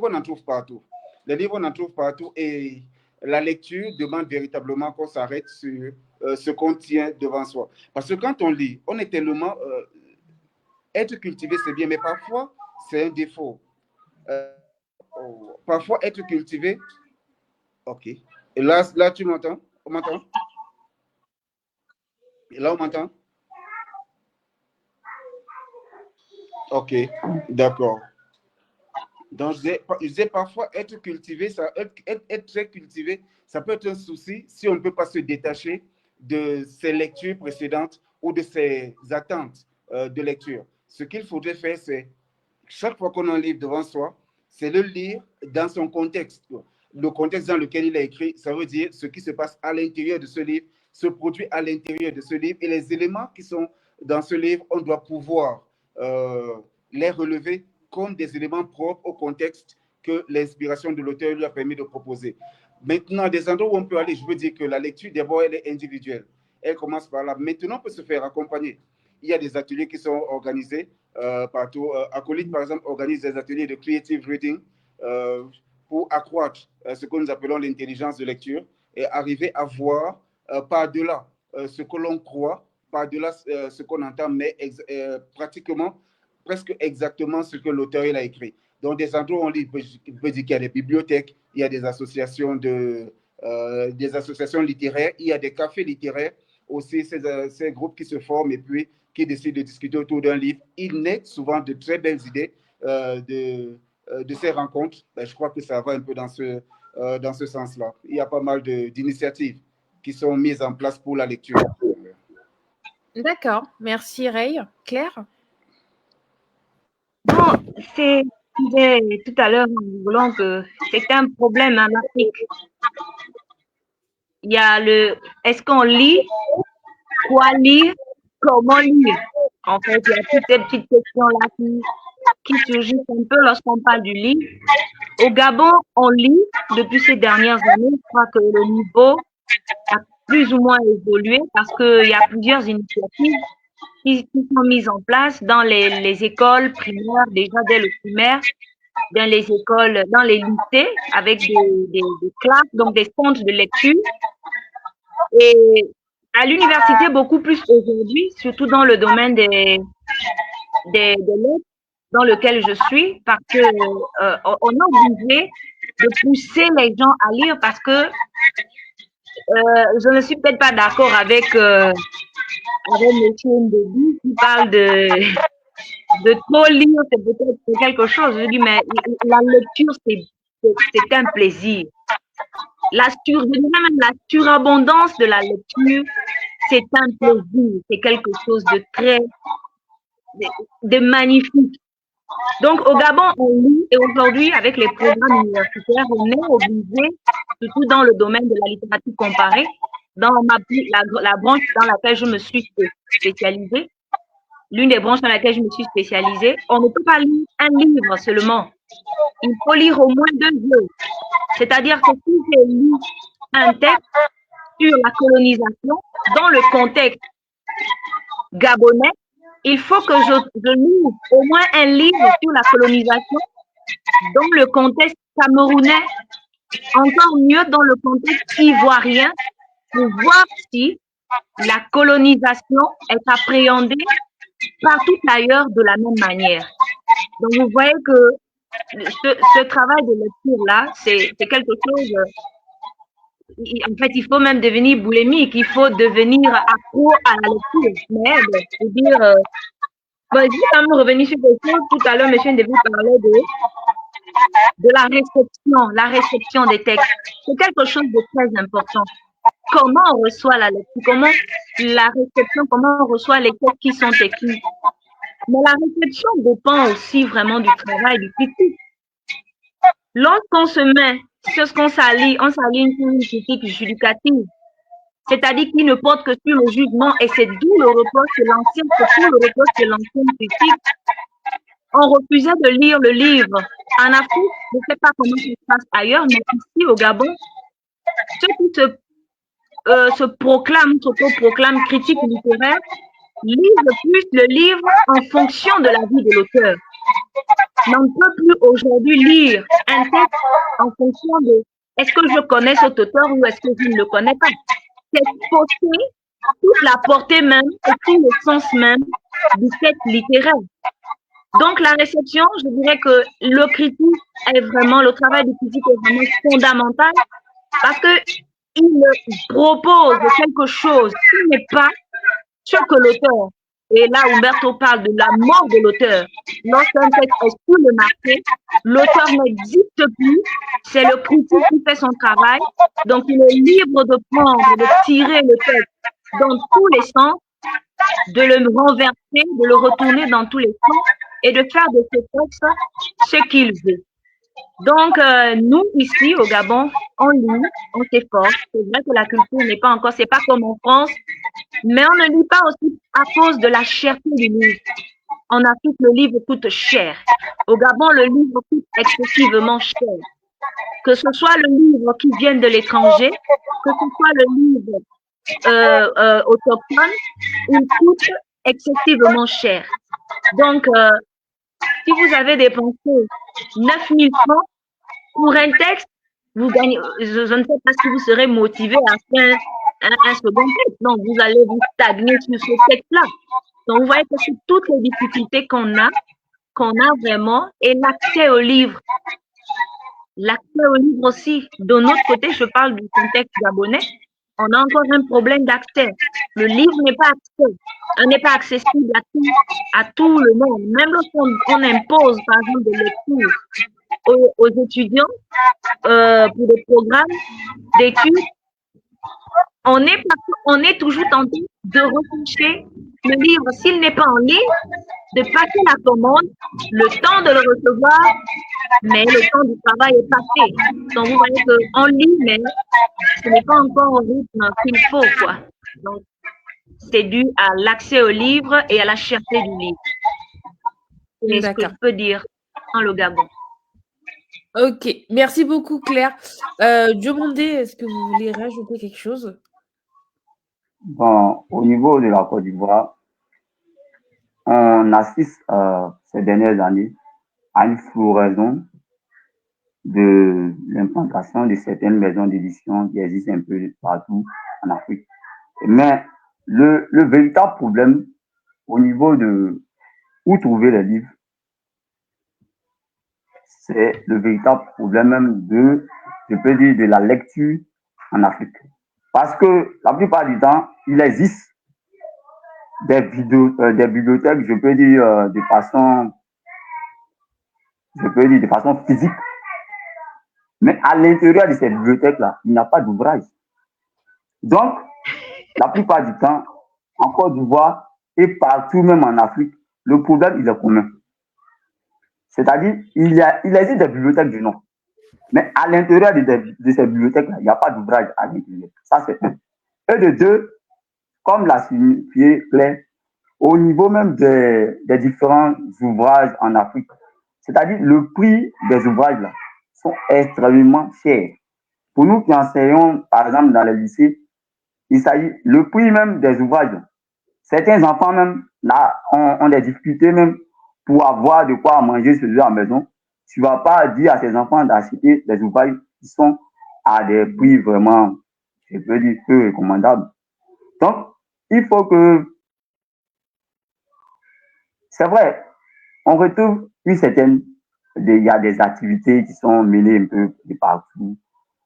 on en trouve partout. Les livres, on en trouve partout et la lecture demande véritablement qu'on s'arrête sur ce qu'on tient devant soi. Parce que quand on lit, on est tellement... être cultivé, c'est bien, mais parfois, c'est un défaut. Parfois, être cultivé... Ok. Et là tu m'entends? On m'entend? Et là, on m'entend? Ok, d'accord. Donc, je disais parfois être cultivé, être très cultivé, ça peut être un souci si on ne peut pas se détacher de ses lectures précédentes ou de ses attentes de lecture. Ce qu'il faudrait faire, c'est chaque fois qu'on a un livre devant soi, c'est le lire dans son contexte. Le contexte dans lequel il est écrit, ça veut dire ce qui se passe à l'intérieur de ce livre, se produit à l'intérieur de ce livre et les éléments qui sont dans ce livre, on doit pouvoir les relever comme des éléments propres au contexte que l'inspiration de l'auteur lui a permis de proposer. Maintenant, des endroits où on peut aller, je veux dire que la lecture, d'abord, elle est individuelle. Elle commence par là. Maintenant, on peut se faire accompagner. Il y a des ateliers qui sont organisés partout. Acolyte, par exemple, organise des ateliers de creative reading pour accroître ce que nous appelons l'intelligence de lecture et arriver à voir par-delà ce que l'on croit, par-delà ce qu'on entend, mais pratiquement, presque exactement ce que l'auteur a écrit. Dans des endroits où on lit, je peux dire qu'il y a des bibliothèques, il y a des associations littéraires, il y a des cafés littéraires aussi ces groupes qui se forment et puis qui décident de discuter autour d'un livre. Il naît souvent de très belles idées de ces rencontres. Ben, je crois que ça va un peu dans ce sens-là. Il y a pas mal d'initiatives qui sont mises en place pour la lecture. D'accord. Merci, Ray. Claire? Bon, c'est tout à l'heure en rigolant que c'est un problème en Afrique. Il y a est-ce qu'on lit, quoi lire, comment lire? En fait, il y a toutes ces petites questions-là qui surgissent un peu lorsqu'on parle du livre. Au Gabon, on lit depuis ces dernières années. Je crois que le niveau a plus ou moins évolué parce qu'il y a plusieurs initiatives qui sont mises en place dans les écoles primaires, déjà dès le primaire, dans les écoles, dans les lycées, avec des classes, donc des centres de lecture. Et à l'université, beaucoup plus aujourd'hui, surtout dans le domaine des lettres dans lequel je suis, parce que on est obligé de pousser les gens à lire parce que je ne suis peut-être pas d'accord avec M. Ndébi qui parle de trop lire, c'est peut-être quelque chose. Je dis, mais la lecture, c'est un plaisir. Je dirais même la surabondance de la lecture, c'est un plaisir, c'est quelque chose de magnifique. Donc, au Gabon, on lit et aujourd'hui, avec les programmes universitaires, on est obligé, surtout dans le domaine de la littérature comparée, dans la branche dans laquelle je me suis spécialisée, l'une des branches dans laquelle je me suis spécialisée, on ne peut pas lire un livre seulement. Il faut lire au moins 2 livres. C'est-à-dire que si j'ai lu un texte sur la colonisation dans le contexte gabonais, il faut que je lise au moins un livre sur la colonisation dans le contexte camerounais, encore mieux dans le contexte ivoirien, pour voir si la colonisation est appréhendée partout ailleurs de la même manière. Donc, vous voyez que ce travail de lecture-là, c'est quelque chose. En fait, il faut même devenir boulémique, il faut devenir accro à la lecture. Mais, je veux dire, je vais quand même revenir sur quelque chose. Tout à l'heure, M. Ndébi parlait de la réception des textes. C'est quelque chose de très important. Comment on reçoit la lecture, comment on reçoit les textes qui sont écrits. Mais la réception dépend aussi vraiment du travail du critique. Lorsqu'on se met sur ce qu'on s'aligne, on s'aligne sur une critique judicative, c'est-à-dire qui ne porte que sur le jugement, et c'est d'où le reproche de l'ancienne critique. On refusait de lire le livre. En Afrique, je ne sais pas comment ça se passe ailleurs, mais ici au Gabon, ceux qui s'autoproclament critiques littéraires lisent plus le livre en fonction de la vie de l'auteur. On ne peut plus aujourd'hui lire un texte en fonction de est-ce que je connais cet auteur ou est-ce que je ne le connais pas. C'est fausser toute la portée même et tout le sens même du texte littéraire. Donc la réception, je dirais que le travail du critique est vraiment fondamental parce qu'il propose quelque chose qui n'est pas ce que l'auteur. Et là, Umberto parle de la mort de l'auteur. Lorsqu'un texte est sur le marché, l'auteur n'existe plus. C'est le critique qui fait son travail. Donc, il est libre de prendre, de tirer le texte dans tous les sens, de le renverser, de le retourner dans tous les sens et de faire de ce texte ce qu'il veut. Donc, nous, ici, au Gabon, on lit, on s'efforce. C'est vrai que la culture n'est pas encore, c'est pas comme en France, mais on ne lit pas aussi à cause de la cherté du livre. En Afrique, le livre coûte cher. Au Gabon, le livre coûte excessivement cher. Que ce soit le livre qui vient de l'étranger, que ce soit le livre autochtone, il coûte excessivement cher. Donc, si vous avez dépensé 9 000 francs pour un texte, vous gagnez, je ne sais pas si vous serez motivé à faire un second texte. Donc, vous allez vous stagner sur ce texte-là. Donc, vous voyez que c'est toutes les difficultés qu'on a vraiment, et l'accès au livre. L'accès au livre aussi. De notre côté, je parle du contexte gabonais. on a encore un problème d'accès. Le livre n'est pas accessible à tout le monde. Même lorsqu'on impose, par exemple, des lectures aux étudiants pour des programmes d'études, on est toujours tenté de rechercher le livre. S'il n'est pas en ligne, de passer la commande, le temps de le recevoir, mais le temps du travail est passé. Donc, vous voyez qu'on lit, mais ce n'est pas encore au rythme qu'il faut, quoi. Donc, c'est dû à l'accès au livre et à la cherté du livre. C'est ce que je peux dire dans le Gabon. Ok, merci beaucoup Claire. Diomandé, est-ce que vous voulez rajouter quelque chose? Bon, au niveau de la Côte d'Ivoire, on assiste ces dernières années à une floraison de l'implantation de certaines maisons d'édition qui existent un peu partout en Afrique. Mais le véritable problème au niveau de où trouver les livres, c'est le véritable problème même je peux dire, de la lecture en Afrique. Parce que la plupart du temps, il existe des bibliothèques, je peux dire, de façon physique. Mais à l'intérieur de ces bibliothèques-là, il n'y a pas d'ouvrage. Donc, la plupart du temps, en Côte d'Ivoire et partout même en Afrique, le problème, il est commun. C'est-à-dire, il existe des bibliothèques du nom. Mais à l'intérieur de ces bibliothèques-là, il n'y a pas d'ouvrage à l'intérieur. Ça, c'est un. Et de deux, comme l'a signifié Claire, au niveau même des différents ouvrages en Afrique, c'est-à-dire le prix des ouvrages là, sont extrêmement chers. Pour nous qui enseignons, par exemple, dans les lycées, il s'agit le prix même des ouvrages. Certains enfants même là, ont des difficultés même pour avoir de quoi manger chez eux à la maison. Tu ne vas pas dire à ces enfants d'acheter des ouvrages qui sont à des prix vraiment, je peux dire, peu recommandables. Donc, il faut que, c'est vrai, on retrouve il y a des activités qui sont menées un peu de partout.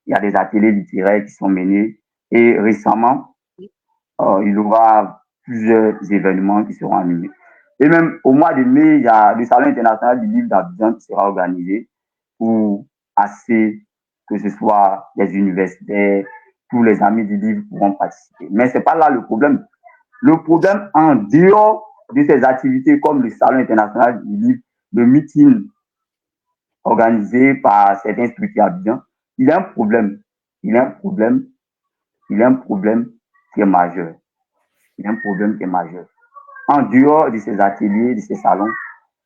Il y a des ateliers littéraires qui sont menés. Et récemment, il y aura plusieurs événements qui seront animés. Et même au mois de mai, il y a le Salon international du livre d'Abidjan qui sera organisé pour que ce soit des universitaires, tous les amis du livre pourront participer. Mais ce n'est pas là le problème. Le problème, en dehors de ces activités comme le Salon international du livre, le meeting organisé par certains structures à Abidjan, il y a un problème. Il y a un problème qui est majeur. Il y a un problème qui est majeur. En dehors de ces ateliers, de ces salons,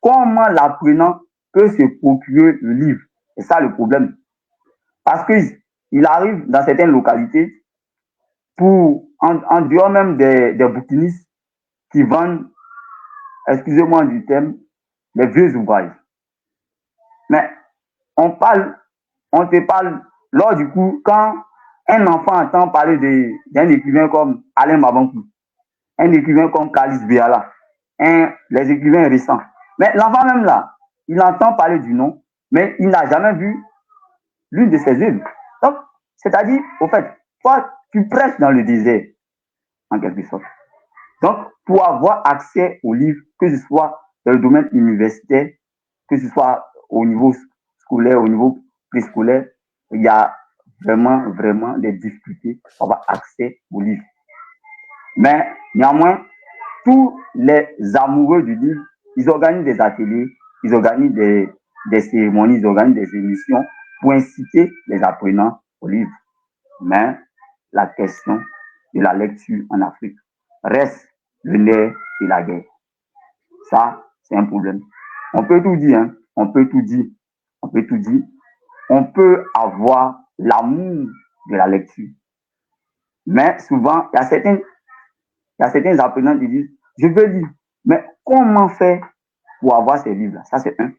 comment l'apprenant peut se procurer le livre? C'est ça le problème. Parce qu'il arrive dans certaines localités en dehors même des bouquinistes qui vendent, excusez-moi du terme, les vieux ouvrages. Mais on te parle, lors du coup, quand un enfant entend parler d'un écrivain comme Alain Mabankou, un écrivain comme Kalice Béala, les écrivains récents. Mais l'enfant même là, il entend parler du nom, mais il n'a jamais vu l'une de ses œuvres. Donc, c'est-à-dire, au fait, toi, tu prêches dans le désert, en quelque sorte. Donc, pour avoir accès aux livres, que ce soit dans le domaine universitaire, que ce soit au niveau scolaire, au niveau préscolaire, il y a vraiment, vraiment des difficultés pour avoir accès aux livres. Mais néanmoins, tous les amoureux du livre, ils organisent des ateliers, ils organisent des cérémonies, ils organisent des émissions pour inciter les apprenants au livre. Mais la question de la lecture en Afrique reste le nerf de la guerre. Ça, c'est un problème. On peut tout dire, hein? On peut tout dire. On peut avoir l'amour de la lecture. Mais souvent, il y a certains apprenants qui disent, je veux lire, mais comment faire pour avoir ces livres-là? Ça, c'est un.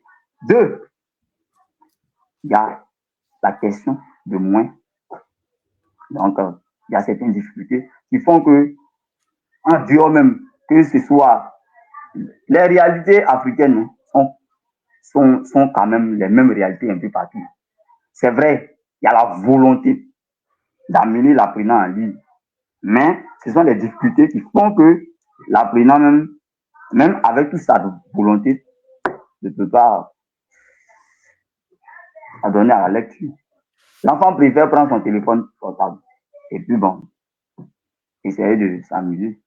Deux, il y a la question de moins. Donc, il y a certaines difficultés qui font que, en dehors même, que ce soit les réalités africaines sont quand même les mêmes réalités un peu partout. C'est vrai, il y a la volonté d'amener l'apprenant en ligne, Mais ce sont des difficultés qui font que l'apprenant, même avec toute sa volonté, ne peut pas adonner à la lecture. L'enfant préfère prendre son téléphone portable et puis bon, essayer de s'amuser.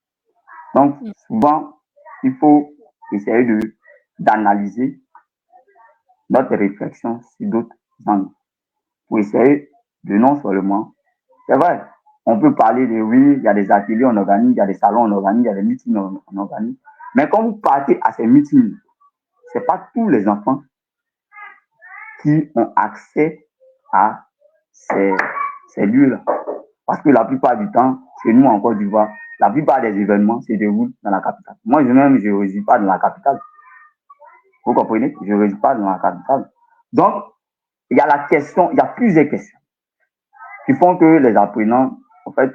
Donc, souvent, il faut essayer d'analyser notre réflexion sur d'autres angles pour essayer de non seulement, c'est vrai, on peut parler de oui, il y a des ateliers on organise, il y a des salons on organise, il y a des meetings on organise, mais quand vous partez à ces meetings, ce n'est pas tous les enfants qui ont accès à ces lieux-là. Parce que la plupart du temps, chez nous en Côte d'Ivoire, la plupart des événements se déroulent dans la capitale. Moi, je ne réside pas dans la capitale. Vous comprenez? Je ne réside pas dans la capitale. Donc, il y a plusieurs questions qui font que les apprenants, en fait,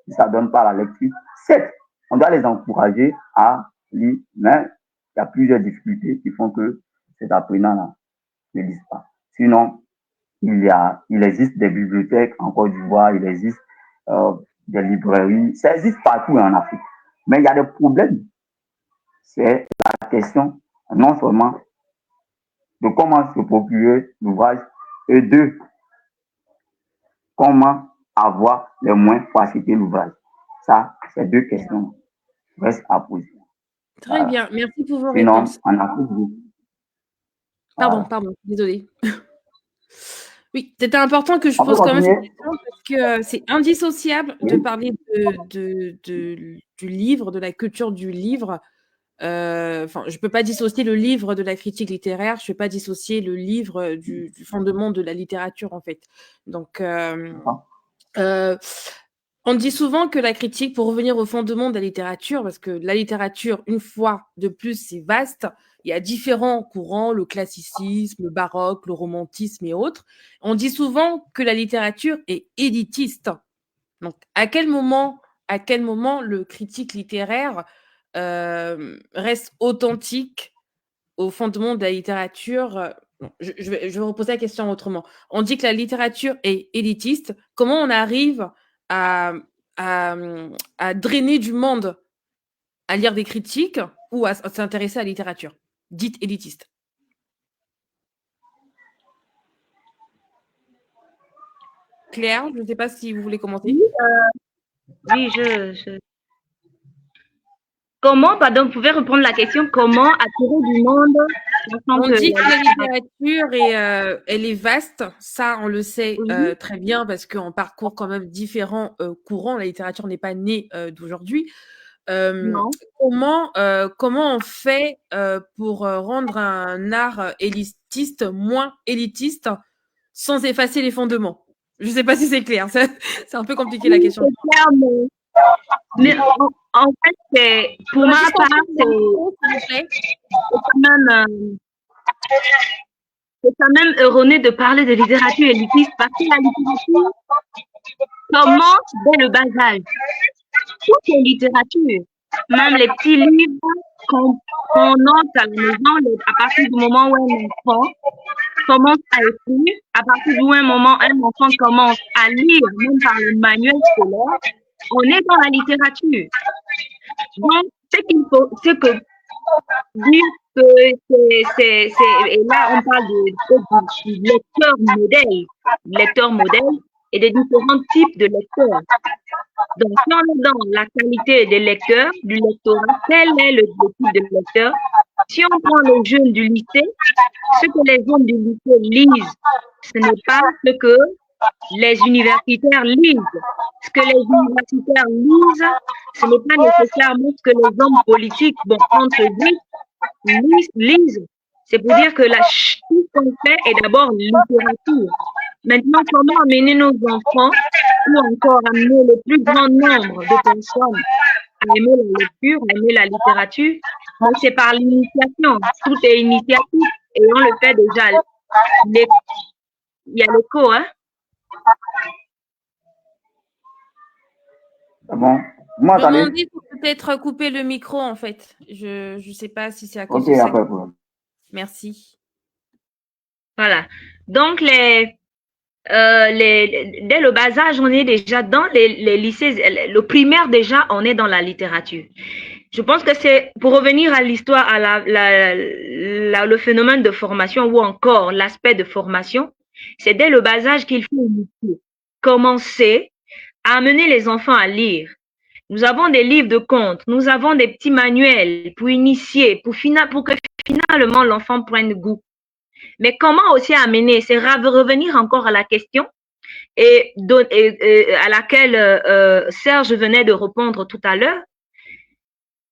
ne s'adonnent pas à la lecture. Certes, on doit les encourager à lire, mais il y a plusieurs difficultés qui font que ces apprenants-là ne lisent pas. Sinon, il existe des bibliothèques en Côte d'Ivoire, il existe des librairies, ça existe partout en Afrique. Mais il y a des problèmes. C'est la question non seulement de comment se procurer l'ouvrage et de comment avoir les moyens pour acheter l'ouvrage. Ça, c'est deux questions qui restent à poser. Très bien, merci pour vos Sinon, réponses. en Afrique, Pardon, désolé. Oui, c'était important que je on peut pose quand même cette continuer. question parce que c'est indissociable de parler du livre, de la culture du livre. Enfin, je peux pas dissocier le livre de la critique littéraire, je peux pas dissocier le livre du fondement de la littérature, en fait. Donc, on dit souvent que la critique, pour revenir au fondement de la littérature, parce que la littérature, une fois de plus, c'est vaste, il y a différents courants, le classicisme, le baroque, le romantisme et autres. On dit souvent que la littérature est élitiste. Donc, à quel moment le critique littéraire reste authentique au fondement de la littérature? Je vais reposer la question autrement. On dit que la littérature est élitiste. Comment on arrive à drainer du monde à lire des critiques ou à s'intéresser à la littérature dite élitiste? Claire, je ne sais pas si vous voulez commencer. Oui, Comment, pardon, vous pouvez répondre la question, comment attirer du monde? On dit que la littérature elle est vaste, ça on le sait très bien parce qu'on parcourt quand même différents courants. La littérature n'est pas née d'aujourd'hui. Comment on fait pour rendre un art élitiste moins élitiste sans effacer les fondements? Je ne sais pas si c'est clair, c'est un peu compliqué la question. C'est clair, mais en fait, pour ma part, c'est quand même erroné de parler de littérature élitiste parce que la littérature commence dès le bas âge. Toute la littérature, même les petits livres qu'on note à la maison, à partir du moment où un enfant commence à écrire, à partir du moment où un enfant commence à lire, même par le manuel scolaire, on est dans la littérature. Donc, ce qu'il faut, c'est que dire que et là on parle du lecteur modèle et des différents types de lecteurs. Donc, si on est dans la qualité des lecteurs, du lectorat, quel est le type de lecteur? Si on prend les jeunes du lycée, ce que les jeunes du lycée lisent, ce n'est pas ce que les universitaires lisent. Ce que les universitaires lisent, ce n'est pas nécessairement ce que les hommes politiques, entre eux, lisent. C'est pour dire que tout ce qu'on fait est d'abord littérature. Maintenant, comment amener nos enfants ou encore amener le plus grand nombre de personnes à aimer la lecture, à aimer la littérature? Mais c'est par l'initiation. Tout est initiative et on le fait déjà. Il y a l'écho, hein? Bon, vous m'entendez? Il faut peut-être couper le micro, en fait. Je ne sais pas si c'est à cause Ok, de ça. après, problème. Merci. Voilà. Donc, dès le bas âge, on est déjà dans les lycées, le primaire déjà, on est dans la littérature. Je pense que c'est, pour revenir à l'histoire, à le phénomène de formation ou encore l'aspect de formation, c'est dès le bas âge qu'il faut commencer à amener les enfants à lire. Nous avons des livres de contes, nous avons des petits manuels pour initier, pour que finalement l'enfant prenne goût. Mais comment aussi amener, c'est revenir encore à la question et à laquelle Serge venait de répondre tout à l'heure.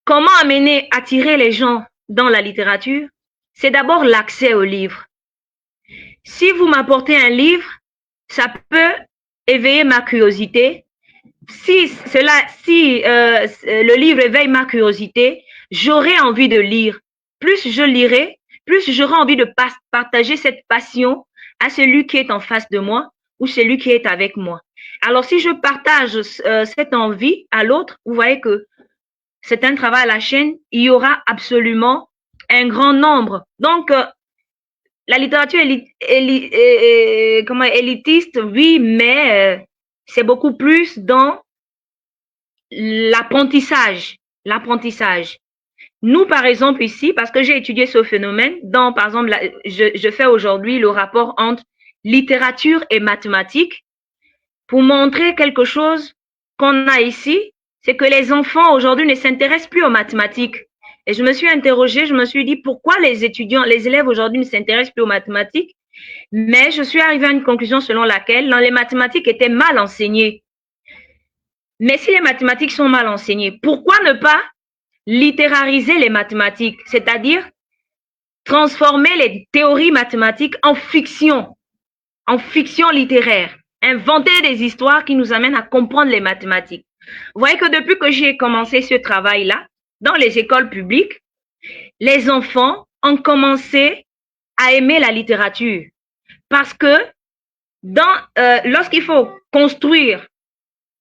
Comment amener, attirer les gens dans la littérature? C'est d'abord l'accès au livre. Si vous m'apportez un livre, ça peut éveiller ma curiosité. Si le livre éveille ma curiosité, j'aurai envie de lire. Plus je lirai, plus j'aurai envie de partager cette passion à celui qui est en face de moi ou celui qui est avec moi. Alors, si je partage cette envie à l'autre, vous voyez que c'est un travail à la chaîne, il y aura absolument un grand nombre. Donc, la littérature élitiste, oui, mais c'est beaucoup plus dans l'apprentissage. Nous, par exemple, ici, parce que j'ai étudié ce phénomène, par exemple, je fais aujourd'hui le rapport entre littérature et mathématiques pour montrer quelque chose qu'on a ici, c'est que les enfants aujourd'hui ne s'intéressent plus aux mathématiques. Et je me suis interrogée, je me suis dit pourquoi les élèves aujourd'hui ne s'intéressent plus aux mathématiques. Mais je suis arrivée à une conclusion selon laquelle les mathématiques étaient mal enseignées. Mais si les mathématiques sont mal enseignées, pourquoi ne pas littérariser les mathématiques, c'est-à-dire transformer les théories mathématiques en fiction littéraire, inventer des histoires qui nous amènent à comprendre les mathématiques. Vous voyez que depuis que j'ai commencé ce travail-là, dans les écoles publiques, les enfants ont commencé à aimer la littérature parce que lorsqu'il faut construire,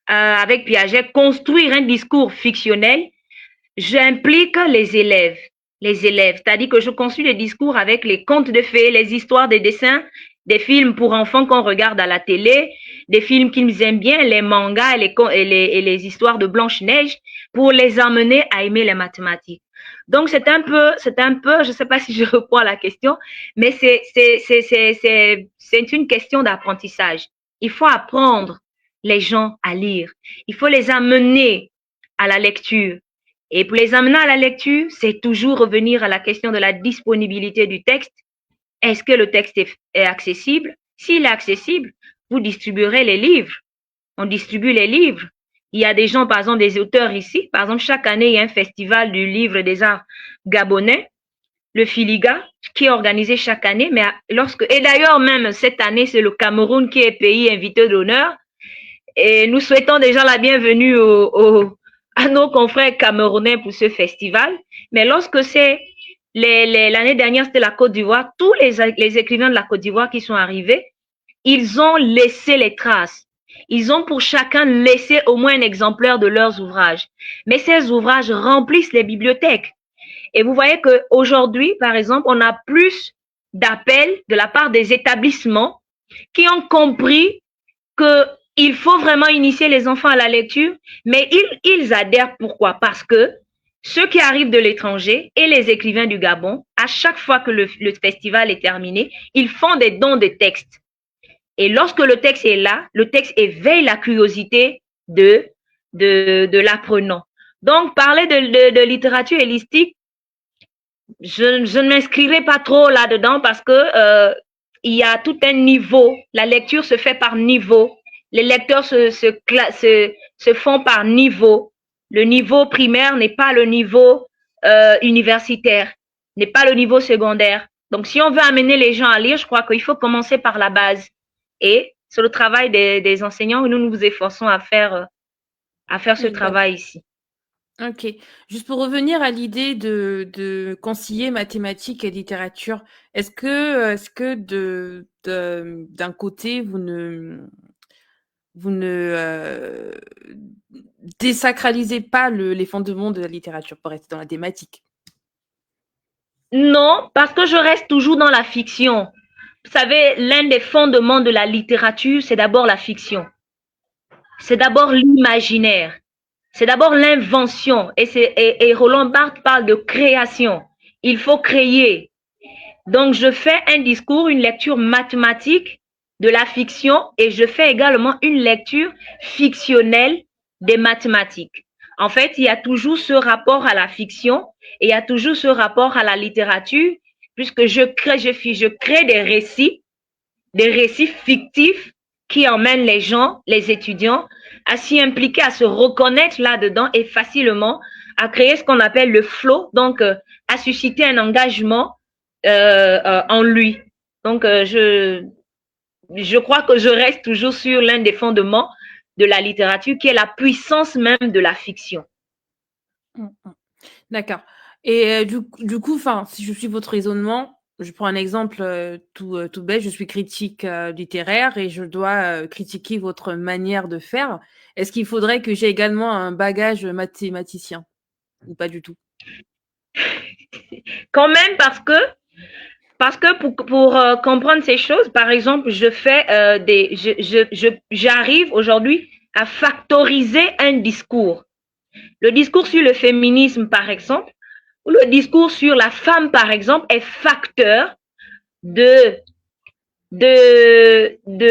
avec Piaget, construire un discours fictionnel, j'implique les élèves, c'est-à-dire que je construis des discours avec les contes de fées, les histoires, des dessins, des films pour enfants qu'on regarde à la télé, des films qu'ils aiment bien, les mangas et les histoires de Blanche-Neige, pour les amener à aimer les mathématiques. Donc, c'est un peu, je ne sais pas si je réponds à la question, mais c'est une question d'apprentissage. Il faut apprendre les gens à lire. Il faut les amener à la lecture. Et pour les amener à la lecture, c'est toujours revenir à la question de la disponibilité du texte. Est-ce que le texte est accessible? S'il est accessible, vous distribuerez les livres. On distribue les livres. Il y a des gens, par exemple, des auteurs ici. Par exemple, chaque année, il y a un festival du livre des arts gabonais, le Filiga, qui est organisé chaque année. Et d'ailleurs, même cette année, c'est le Cameroun qui est pays invité d'honneur. Et nous souhaitons déjà la bienvenue à nos confrères camerounais pour ce festival. Mais lorsque c'est l'année dernière, c'était la Côte d'Ivoire, tous les écrivains de la Côte d'Ivoire qui sont arrivés, ils ont laissé les traces. Ils ont pour chacun laissé au moins un exemplaire de leurs ouvrages. Mais ces ouvrages remplissent les bibliothèques. Et vous voyez qu'aujourd'hui, par exemple, on a plus d'appels de la part des établissements qui ont compris qu'il faut vraiment initier les enfants à la lecture, mais ils adhèrent. Pourquoi? Parce que ceux qui arrivent de l'étranger et les écrivains du Gabon, à chaque fois que le festival est terminé, ils font des dons de textes. Et lorsque le texte est là, le texte éveille la curiosité de l'apprenant. Donc, parler de littérature élistique, je ne m'inscrirai pas trop là-dedans parce que il y a tout un niveau. La lecture se fait par niveau. Les lecteurs se font par niveau. Le niveau primaire n'est pas le niveau universitaire, n'est pas le niveau secondaire. Donc, si on veut amener les gens à lire, je crois qu'il faut commencer par la base. Et c'est le travail des enseignants que nous nous efforçons à faire ce travail ici. Ok. Juste pour revenir à l'idée de concilier mathématiques et littérature, est-ce que d'un côté, vous ne désacralisez pas les fondements de la littérature pour rester dans la thématique? Non, parce que je reste toujours dans la fiction. Vous savez, l'un des fondements de la littérature, c'est d'abord la fiction. C'est d'abord l'imaginaire. C'est d'abord l'invention. Et Roland Barthes parle de création. Il faut créer. Donc, je fais un discours, une lecture mathématique de la fiction et je fais également une lecture fictionnelle des mathématiques. En fait, il y a toujours ce rapport à la fiction et il y a toujours ce rapport à la littérature puisque je crée des récits fictifs qui emmènent les gens, les étudiants, à s'y impliquer, à se reconnaître là-dedans et facilement à créer ce qu'on appelle le flow, donc à susciter un engagement en lui. Donc, je crois que je reste toujours sur l'un des fondements de la littérature, qui est la puissance même de la fiction. D'accord. Et du coup, si je suis votre raisonnement, je prends un exemple tout bête, je suis critique littéraire et je dois critiquer votre manière de faire. Est-ce qu'il faudrait que j'ai également un bagage mathématicien ou pas du tout? Quand même, parce que pour comprendre ces choses, par exemple, j'arrive aujourd'hui à factoriser un discours. Le discours sur le féminisme, par exemple, ou le discours sur la femme, par exemple, est facteur de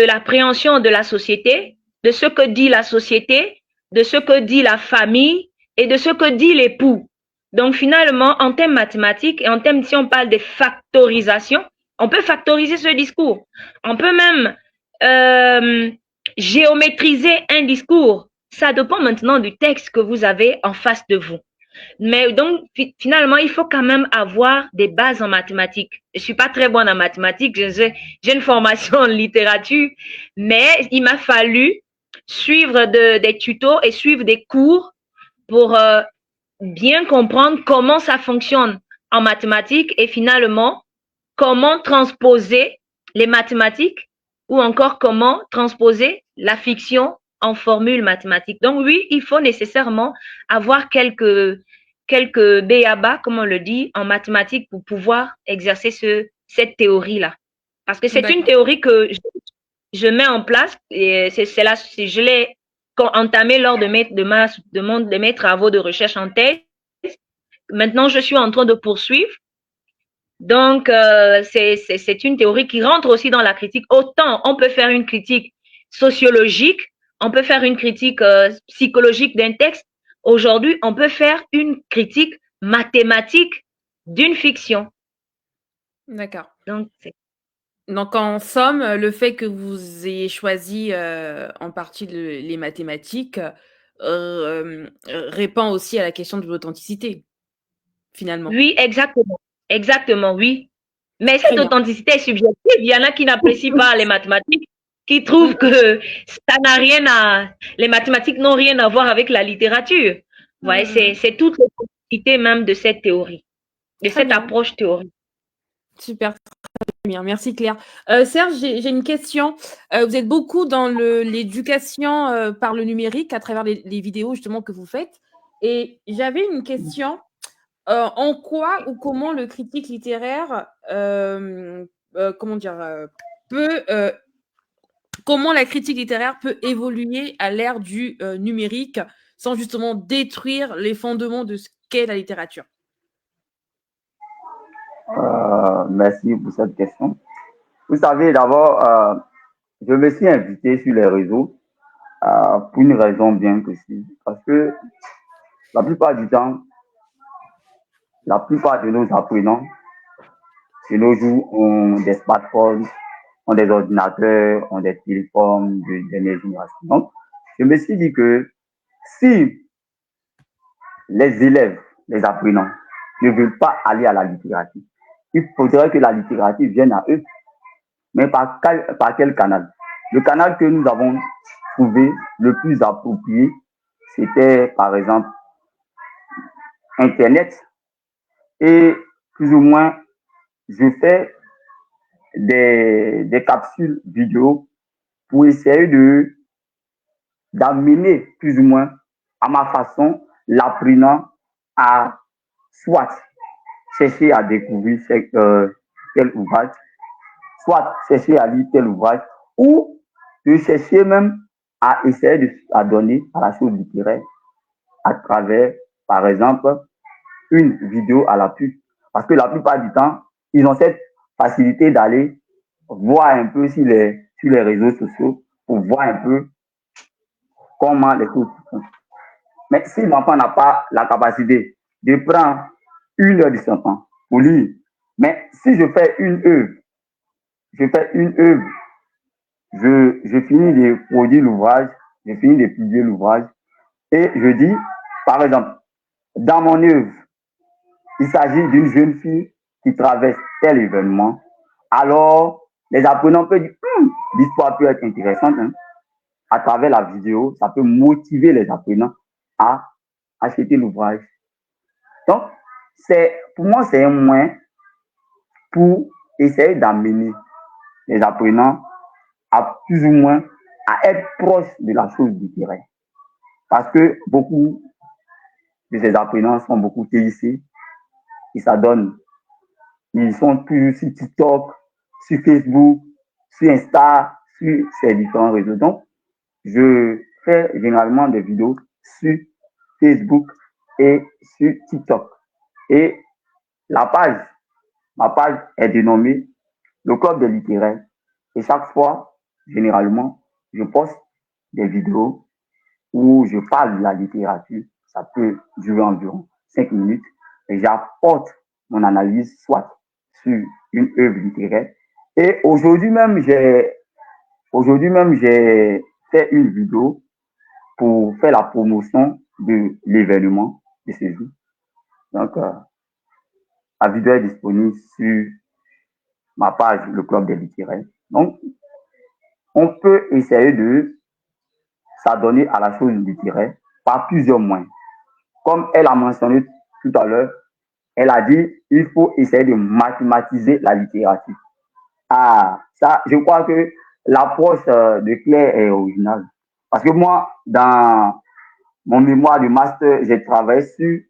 l'appréhension de la société, de ce que dit la société, de ce que dit la famille et de ce que dit l'époux. Donc finalement, en termes mathématiques et en termes, si on parle de factorisation, on peut factoriser ce discours. On peut même géométriser un discours. Ça dépend maintenant du texte que vous avez en face de vous. Mais donc, finalement, il faut quand même avoir des bases en mathématiques. Je suis pas très bonne en mathématiques, j'ai une formation en littérature, mais il m'a fallu suivre des tutos et suivre des cours pour bien comprendre comment ça fonctionne en mathématiques et finalement, comment transposer les mathématiques ou encore comment transposer la fiction en formule mathématique. Donc oui, il faut nécessairement avoir quelques b.a.-ba, comme on le dit, en mathématiques pour pouvoir exercer cette théorie-là. Parce que c'est une théorie que je mets en place et je l'ai entamée lors de mes travaux de recherche en thèse. Maintenant, je suis en train de poursuivre. Donc, c'est une théorie qui rentre aussi dans la critique. Autant on peut faire une critique sociologique, on peut faire une critique psychologique d'un texte. Aujourd'hui, on peut faire une critique mathématique d'une fiction. D'accord. Donc, en somme, le fait que vous ayez choisi en partie les mathématiques répond aussi à la question de l'authenticité, finalement. Oui, exactement. Exactement, oui. Mais cette authenticité est subjective. Il y en a qui n'apprécient pas les mathématiques, qui trouvent que les mathématiques n'ont rien à voir avec la littérature. Ouais, c'est toute l'authenticité même de cette théorie, de cette approche théorique. Super, très bien. Merci Claire. Serge, j'ai une question. Vous êtes beaucoup dans l'éducation par le numérique à travers les vidéos justement que vous faites. Et j'avais une question. En quoi ou comment le critique littéraire comment la critique littéraire peut évoluer à l'ère du numérique sans justement détruire les fondements de ce qu'est la littérature? Merci pour cette question. Vous savez, d'abord, je me suis invité sur les réseaux pour une raison bien précise. Parce que la plupart du temps, la plupart de nos apprenants, de nos jours, ont des smartphones, ont des ordinateurs, ont des téléphones de dernière génération. Donc, je me suis dit que si les élèves, les apprenants, ne veulent pas aller à la littérature, il faudrait que la littérature vienne à eux. Mais par quel canal? Le canal que nous avons trouvé le plus approprié, c'était par exemple Internet. Et plus ou moins, je fais des capsules vidéo pour essayer d'amener plus ou moins à ma façon l'apprenant à soit chercher à découvrir tel ouvrage, soit chercher à lire tel ouvrage ou de chercher même à essayer de s'adonner à la chose littéraire à travers, par exemple, une vidéo à la pub. Parce que la plupart du temps, ils ont cette facilité d'aller voir un peu sur les réseaux sociaux pour voir un peu comment les choses se font. Mais si l'enfant n'a pas la capacité de prendre 1 heure de son temps pour lire, mais si je fais une œuvre, je finis de produire l'ouvrage, je finis de publier l'ouvrage, et je dis, par exemple, dans mon œuvre, il s'agit d'une jeune fille qui traverse tel événement, alors les apprenants peuvent dire, l'histoire peut être intéressante, hein. À travers la vidéo, ça peut motiver les apprenants à acheter l'ouvrage. Donc, pour moi, c'est un moyen pour essayer d'amener les apprenants à plus ou moins à être proches de la chose littéraire. Parce que beaucoup de ces apprenants sont beaucoup TIC, ils s'adonnent, ils sont plus sur TikTok, sur Facebook, sur Insta, sur ces différents réseaux. Donc, je fais généralement des vidéos sur Facebook et sur TikTok. Et ma page est dénommée le Club des littéraires. Et chaque fois, généralement, je poste des vidéos où je parle de la littérature. Ça peut durer environ 5 minutes. Et j'apporte mon analyse, soit sur une œuvre littéraire. Et aujourd'hui même, j'ai fait une vidéo pour faire la promotion de l'événement de ce jour. Donc, la vidéo est disponible sur ma page, le Club des littéraires. Donc, on peut essayer de s'adonner à la chose littéraire par plusieurs moyens. Comme elle a mentionné tout à l'heure, elle a dit il faut essayer de mathématiser la littérature. Ah, ça, je crois que l'approche de Claire est originale. Parce que moi, dans mon mémoire de master, j'ai travaillé sur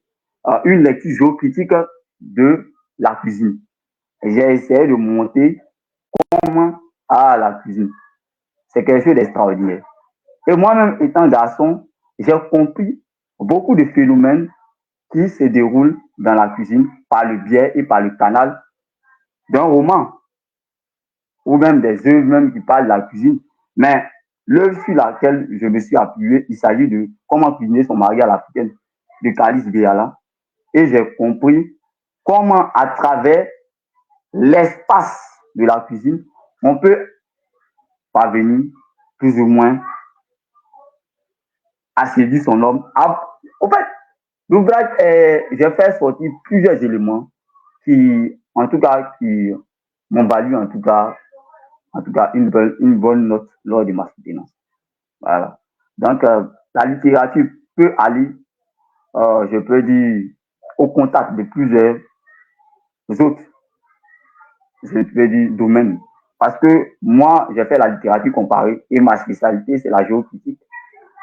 une lecture géocritique de la cuisine. J'ai essayé de monter comment à la cuisine. C'est quelque chose d'extraordinaire. Et moi-même, étant garçon, j'ai compris beaucoup de phénomènes qui se déroulent dans la cuisine par le biais et par le canal d'un roman ou même des œuvres même qui parlent de la cuisine. Mais l'œuvre sur laquelle je me suis appuyé, il s'agit de Comment cuisiner son mari à l'africaine de Kalis Béala. Et j'ai compris comment, à travers l'espace de la cuisine, on peut parvenir plus ou moins à séduire son homme. En fait, l'ouvrage, j'ai fait sortir plusieurs éléments qui, en tout cas, qui m'ont valu, en tout cas, une bonne note lors de ma soutenance. Voilà. Donc, la littérature peut aller, je peux dire, au contact de plusieurs autres, je peux dire, domaines. Parce que moi, j'ai fait la littérature comparée et ma spécialité, c'est la géocritique.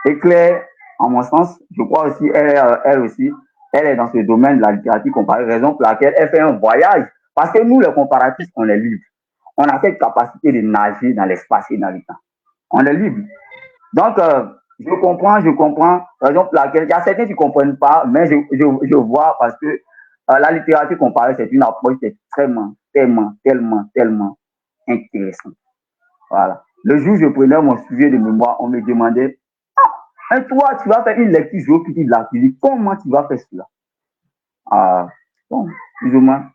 Et Claire, en mon sens, je crois aussi, elle aussi, elle est dans ce domaine de la littérature comparée, raison pour laquelle elle fait un voyage. Parce que nous, les comparatistes, on est libre. On a cette capacité de nager dans l'espace et dans le temps. On est libre. Donc, je comprends, raison pour laquelle il y a certains qui ne comprennent pas, mais je vois parce que la littérature comparée, c'est une approche extrêmement, tellement intéressante. Voilà. Le jour où je prenais mon sujet de mémoire, on me demandait, toi, tu vas faire une lecture géocritique de la physique, comment tu vas faire cela? Bon, plus ou moins,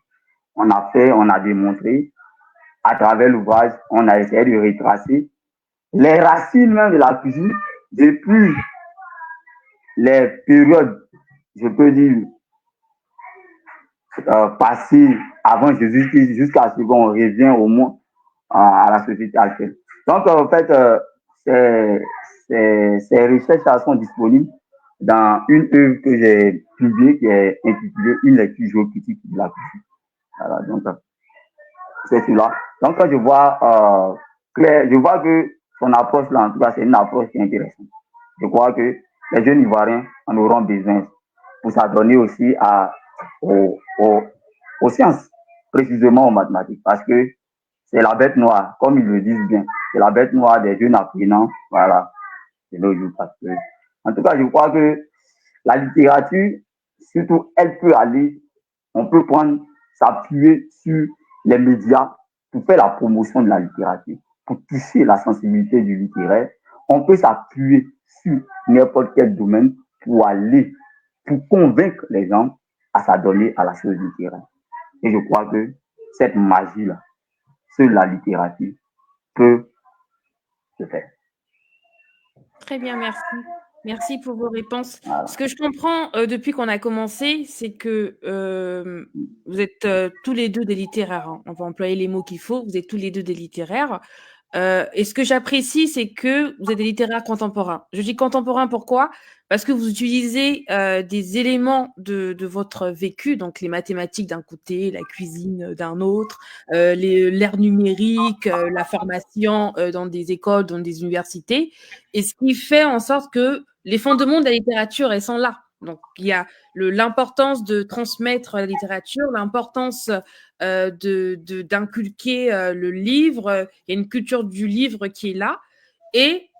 on a démontré, à travers l'ouvrage, on a essayé de retracer les racines même de la cuisine depuis les périodes, je peux dire, passées avant Jésus-Christ jusqu'à ce qu'on revient au moins à la société actuelle. Donc, en fait, ces recherches sont disponibles dans une œuvre que j'ai publiée qui est intitulée Une lecture géocritique de la cuisine. Voilà, donc, c'est cela. Donc, quand je vois Claire, je vois que son approche là, en tout cas, c'est une approche qui est intéressante. Je crois que les jeunes Ivoiriens en auront besoin pour s'adonner aussi aux sciences, précisément aux mathématiques, parce que c'est la bête noire, comme ils le disent bien. C'est la bête noire des jeunes apprenants. Voilà. C'est le jour parce que, en tout cas, je crois que la littérature, surtout, elle peut aller, on peut prendre, s'appuyer sur les médias pour faire la promotion de la littérature, pour toucher la sensibilité du littéraire. On peut s'appuyer sur n'importe quel domaine pour aller, pour convaincre les gens à s'adonner à la chose littéraire. Et je crois que cette magie-là, sur la littérature, peut se faire. Très bien, merci. Merci pour vos réponses. Voilà. Ce que je comprends depuis qu'on a commencé, c'est que vous êtes tous les deux des littéraires. Hein. On va employer les mots qu'il faut. Vous êtes tous les deux des littéraires. Et ce que j'apprécie, c'est que vous êtes des littéraires contemporains. Je dis contemporains pourquoi? Parce que vous utilisez des éléments de votre vécu, donc les mathématiques d'un côté, la cuisine d'un autre, l'ère numérique, la formation dans des écoles, dans des universités, et ce qui fait en sorte que les fondements de la littérature, elles sont là. Donc, il y a l'importance de transmettre la littérature, l'importance d'inculquer le livre. Il y a une culture du livre qui est là. Et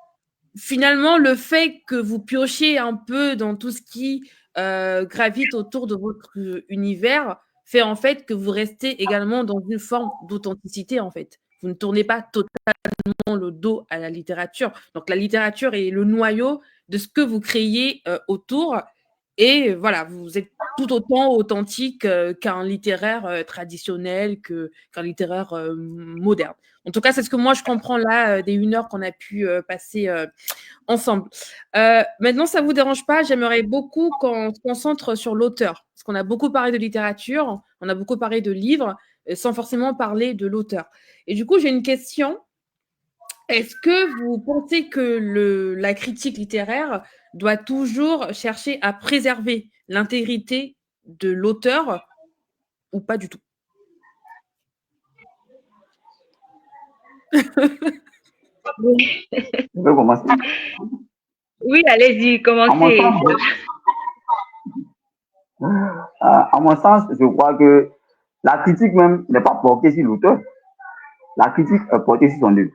finalement, le fait que vous piochiez un peu dans tout ce qui gravite autour de votre univers fait en fait que vous restez également dans une forme d'authenticité, en fait. Vous ne tournez pas totalement le dos à la littérature. Donc, la littérature est le noyau de ce que vous créez autour. Et voilà, vous êtes tout autant authentique qu'un littéraire traditionnel, qu'un littéraire moderne. En tout cas, c'est ce que moi, je comprends là des 1 heure qu'on a pu passer ensemble. Maintenant, ça ne vous dérange pas, j'aimerais beaucoup qu'on se concentre sur l'auteur. Parce qu'on a beaucoup parlé de littérature, on a beaucoup parlé de livres, sans forcément parler de l'auteur. Et du coup, j'ai une question. Est-ce que vous pensez que la critique littéraire doit toujours chercher à préserver l'intégrité de l'auteur ou pas du tout? Oui. Je peux commencer. Oui, allez-y, commencez. À mon sens, je crois que la critique même n'est pas portée sur l'auteur. La critique est portée sur son œuvre.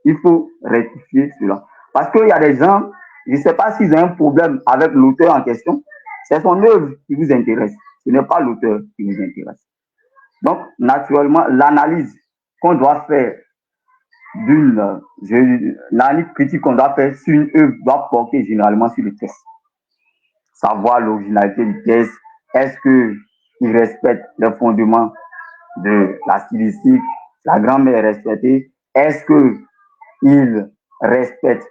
Il faut rectifier cela. Parce qu'il y a des gens, je ne sais pas s'ils ont un problème avec l'auteur en question, c'est son œuvre qui vous intéresse. Ce n'est pas l'auteur qui vous intéresse. Donc, naturellement, l'analyse qu'on doit faire l'analyse critique qu'on doit faire sur une œuvre doit porter généralement sur le texte. Savoir l'originalité du texte, est-ce qu'il respecte les fondements de la stylistique, la grammaire est respectée, est-ce qu'il respecte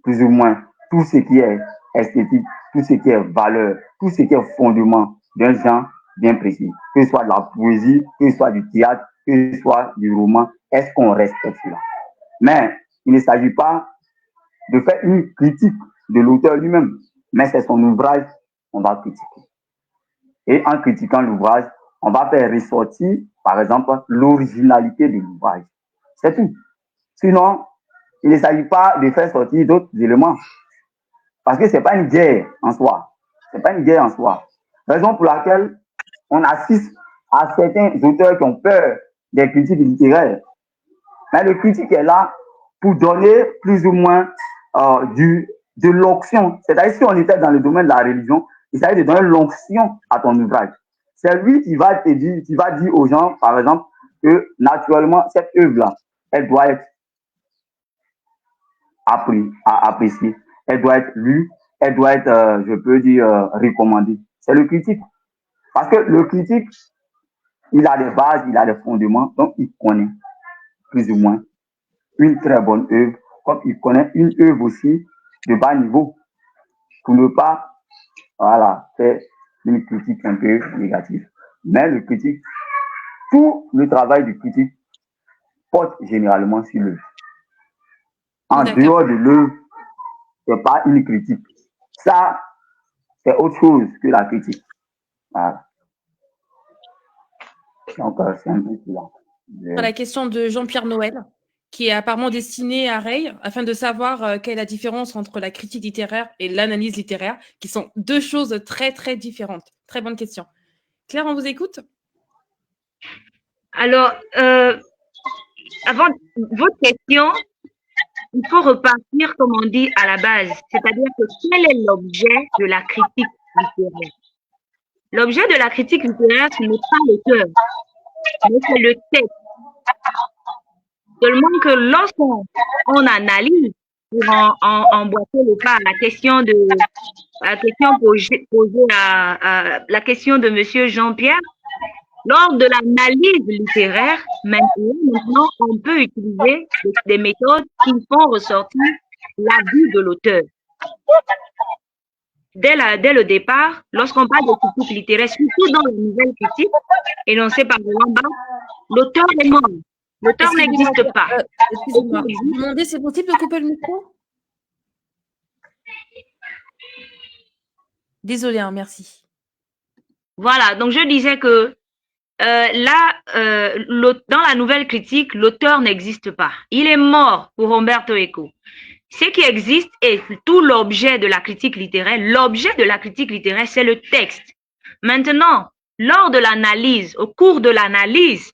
plus ou moins tout ce qui est esthétique, tout ce qui est valeur, tout ce qui est fondement d'un genre bien précis, que ce soit de la poésie, que ce soit du théâtre, que ce soit du roman, est-ce qu'on respecte cela? Mais il ne s'agit pas de faire une critique de l'auteur lui-même, mais c'est son ouvrage qu'on va critiquer. Et en critiquant l'ouvrage, on va faire ressortir, par exemple, l'originalité de l'ouvrage. C'est tout. Sinon, il ne s'agit pas de faire sortir d'autres éléments. Parce que ce n'est pas une guerre en soi. Ce n'est pas une guerre en soi. Raison pour laquelle on assiste à certains auteurs qui ont peur des critiques littéraires. Mais le critique est là pour donner plus ou moins de l'onction. C'est-à-dire, si on était dans le domaine de la religion, il s'agit de donner l'onction à ton ouvrage. C'est lui qui va te dire, qui va dire aux gens, par exemple, que naturellement, cette œuvre-là, elle doit être appréciée, elle doit être lue, elle doit être, je peux dire, recommandée. C'est le critique. Parce que le critique, il a des bases, il a des fondements, donc il connaît plus ou moins une très bonne œuvre, comme il connaît une œuvre aussi de bas niveau, pour ne pas faire une critique un peu négative. Mais le critique, tout le travail du critique porte généralement sur l'œuvre. En dehors de l'œuvre, ce n'est pas une critique. Ça, c'est autre chose que la critique. Voilà. Donc, c'est un peu là. La question de Jean-Pierre Noël, qui est apparemment destinée à Ray, afin de savoir quelle est la différence entre la critique littéraire et l'analyse littéraire, qui sont deux choses très, très différentes. Très bonne question. Claire, on vous écoute? Alors, avant votre question, il faut repartir, comme on dit, à la base. C'est-à-dire que quel est l'objet de la critique littéraire? L'objet de la critique littéraire, ce n'est pas l'auteur, mais c'est le texte. Seulement que lorsqu'on analyse, pour emboîter le pas à la question de Monsieur Jean-Pierre, lors de l'analyse littéraire, maintenant, on peut utiliser des méthodes qui font ressortir l'avis de l'auteur. Dès le départ, lorsqu'on parle de critique littéraire, surtout dans la nouvelle critique, énoncée par Wamba, l'auteur est mort. L'auteur n'existe pas. Excusez-moi. Je vous demandais, c'est possible de couper le micro? Désolée, hein, merci. Voilà, donc je disais que dans la nouvelle critique, l'auteur n'existe pas. Il est mort pour Umberto Eco. Ce qui existe est tout l'objet de la critique littéraire. L'objet de la critique littéraire, c'est le texte. Maintenant, lors de l'analyse, au cours de l'analyse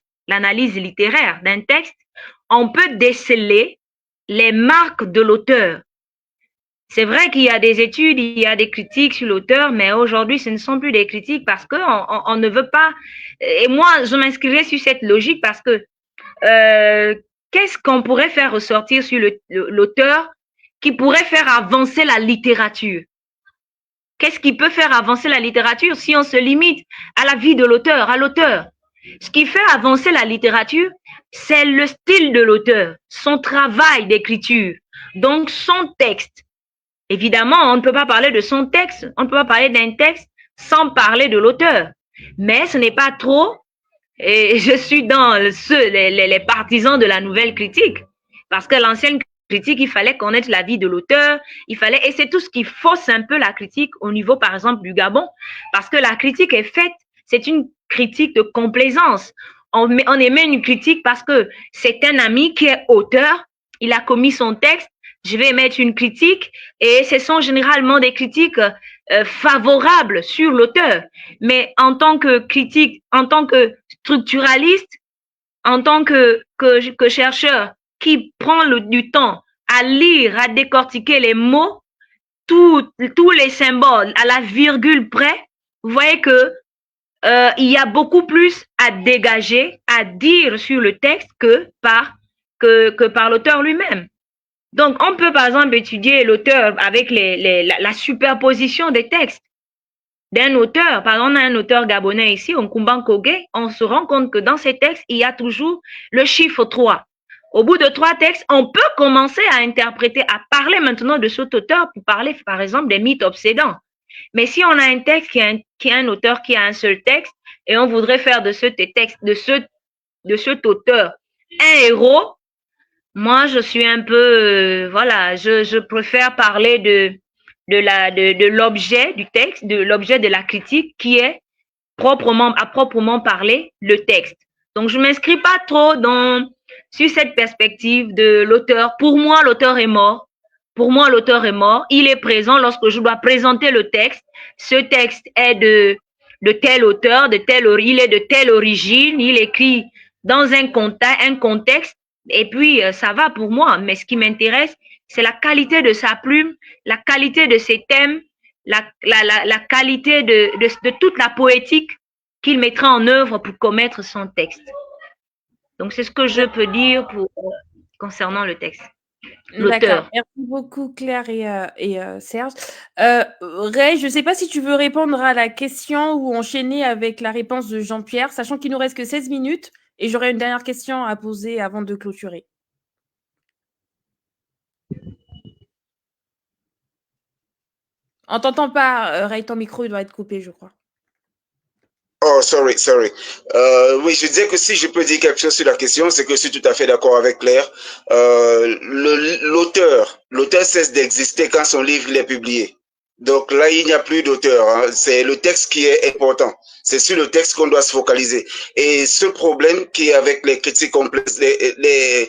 littéraire d'un texte, on peut déceler les marques de l'auteur. C'est vrai qu'il y a des études, il y a des critiques sur l'auteur, mais aujourd'hui, ce ne sont plus des critiques parce qu'on ne veut pas. Et moi, je m'inscrirais sur cette logique parce que qu'est-ce qu'on pourrait faire ressortir sur l'auteur qui pourrait faire avancer la littérature? Qu'est-ce qui peut faire avancer la littérature si on se limite à la vie de l'auteur, à l'auteur? Ce qui fait avancer la littérature, c'est le style de l'auteur, son travail d'écriture, donc son texte. Évidemment, on ne peut pas parler de son texte, on ne peut pas parler d'un texte sans parler de l'auteur. Mais ce n'est pas trop, et je suis dans les partisans de la nouvelle critique, parce que l'ancienne critique, il fallait connaître la vie de l'auteur, et c'est tout ce qui fausse un peu la critique au niveau, par exemple, du Gabon, parce que la critique est faite, c'est une critique de complaisance. On émet une critique parce que c'est un ami qui est auteur, il a commis son texte, je vais émettre une critique et ce sont généralement des critiques favorables sur l'auteur. Mais en tant que critique, en tant que structuraliste, en tant que chercheur qui prend du temps à lire, à décortiquer les mots, tous les symboles à la virgule près, vous voyez que il y a beaucoup plus à dégager, à dire sur le texte que par l'auteur lui-même. Donc, on peut par exemple étudier l'auteur avec la superposition des textes d'un auteur. Par exemple, on a un auteur gabonais ici, Nkumba Kogé, on se rend compte que dans ces textes, il y a toujours le chiffre 3. Au bout de 3 textes, on peut commencer à interpréter, à parler maintenant de cet auteur pour parler, par exemple, des mythes obsédants. Mais si on a un texte qui a un auteur qui a un seul texte et on voudrait faire de cet auteur un héros, moi, je suis un peu, voilà, je préfère parler de l'objet du texte, de l'objet de la critique qui est à proprement parler le texte. Donc, je m'inscris pas trop sur cette perspective de l'auteur. Pour moi, l'auteur est mort. Pour moi, l'auteur est mort. Il est présent lorsque je dois présenter le texte. Ce texte est de tel auteur, il est de telle origine, il écrit dans un contexte. Et puis, ça va pour moi. Mais ce qui m'intéresse, c'est la qualité de sa plume, la qualité de ses thèmes, la qualité de toute la poétique qu'il mettra en œuvre pour commettre son texte. Donc, c'est ce que je peux dire concernant le texte. D'accord. Merci beaucoup, Claire et Serge. Ray, je ne sais pas si tu veux répondre à la question ou enchaîner avec la réponse de Jean-Pierre, sachant qu'il nous reste que 16 minutes. Et j'aurais une dernière question à poser avant de clôturer. On t'entend pas, Ray, ton micro il doit être coupé, je crois. Oh, sorry. Oui, je disais que si je peux dire quelque chose sur la question, c'est que je suis tout à fait d'accord avec Claire. L'auteur cesse d'exister quand son livre est publié. Donc là, il n'y a plus d'auteur. Hein. C'est le texte qui est important. C'est sur le texte qu'on doit se focaliser. Et ce problème qui est avec les critiques complaisantes, les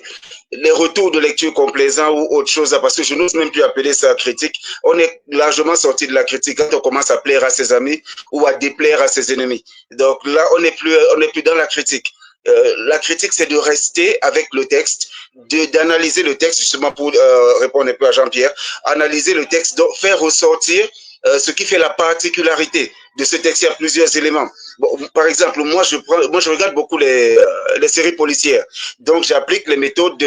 retours de lecture complaisants ou autre chose, parce que je n'ose même plus appeler ça critique. On est largement sorti de la critique quand on commence à plaire à ses amis ou à déplaire à ses ennemis. Donc là, on n'est plus dans la critique. la critique, c'est de rester avec le texte, d'analyser le texte, justement pour répondre un peu à Jean-Pierre, analyser le texte, donc faire ressortir ce qui fait la particularité de ce texte. Il y a plusieurs éléments. Bon, par exemple, moi je regarde beaucoup les séries policières, donc j'applique les méthodes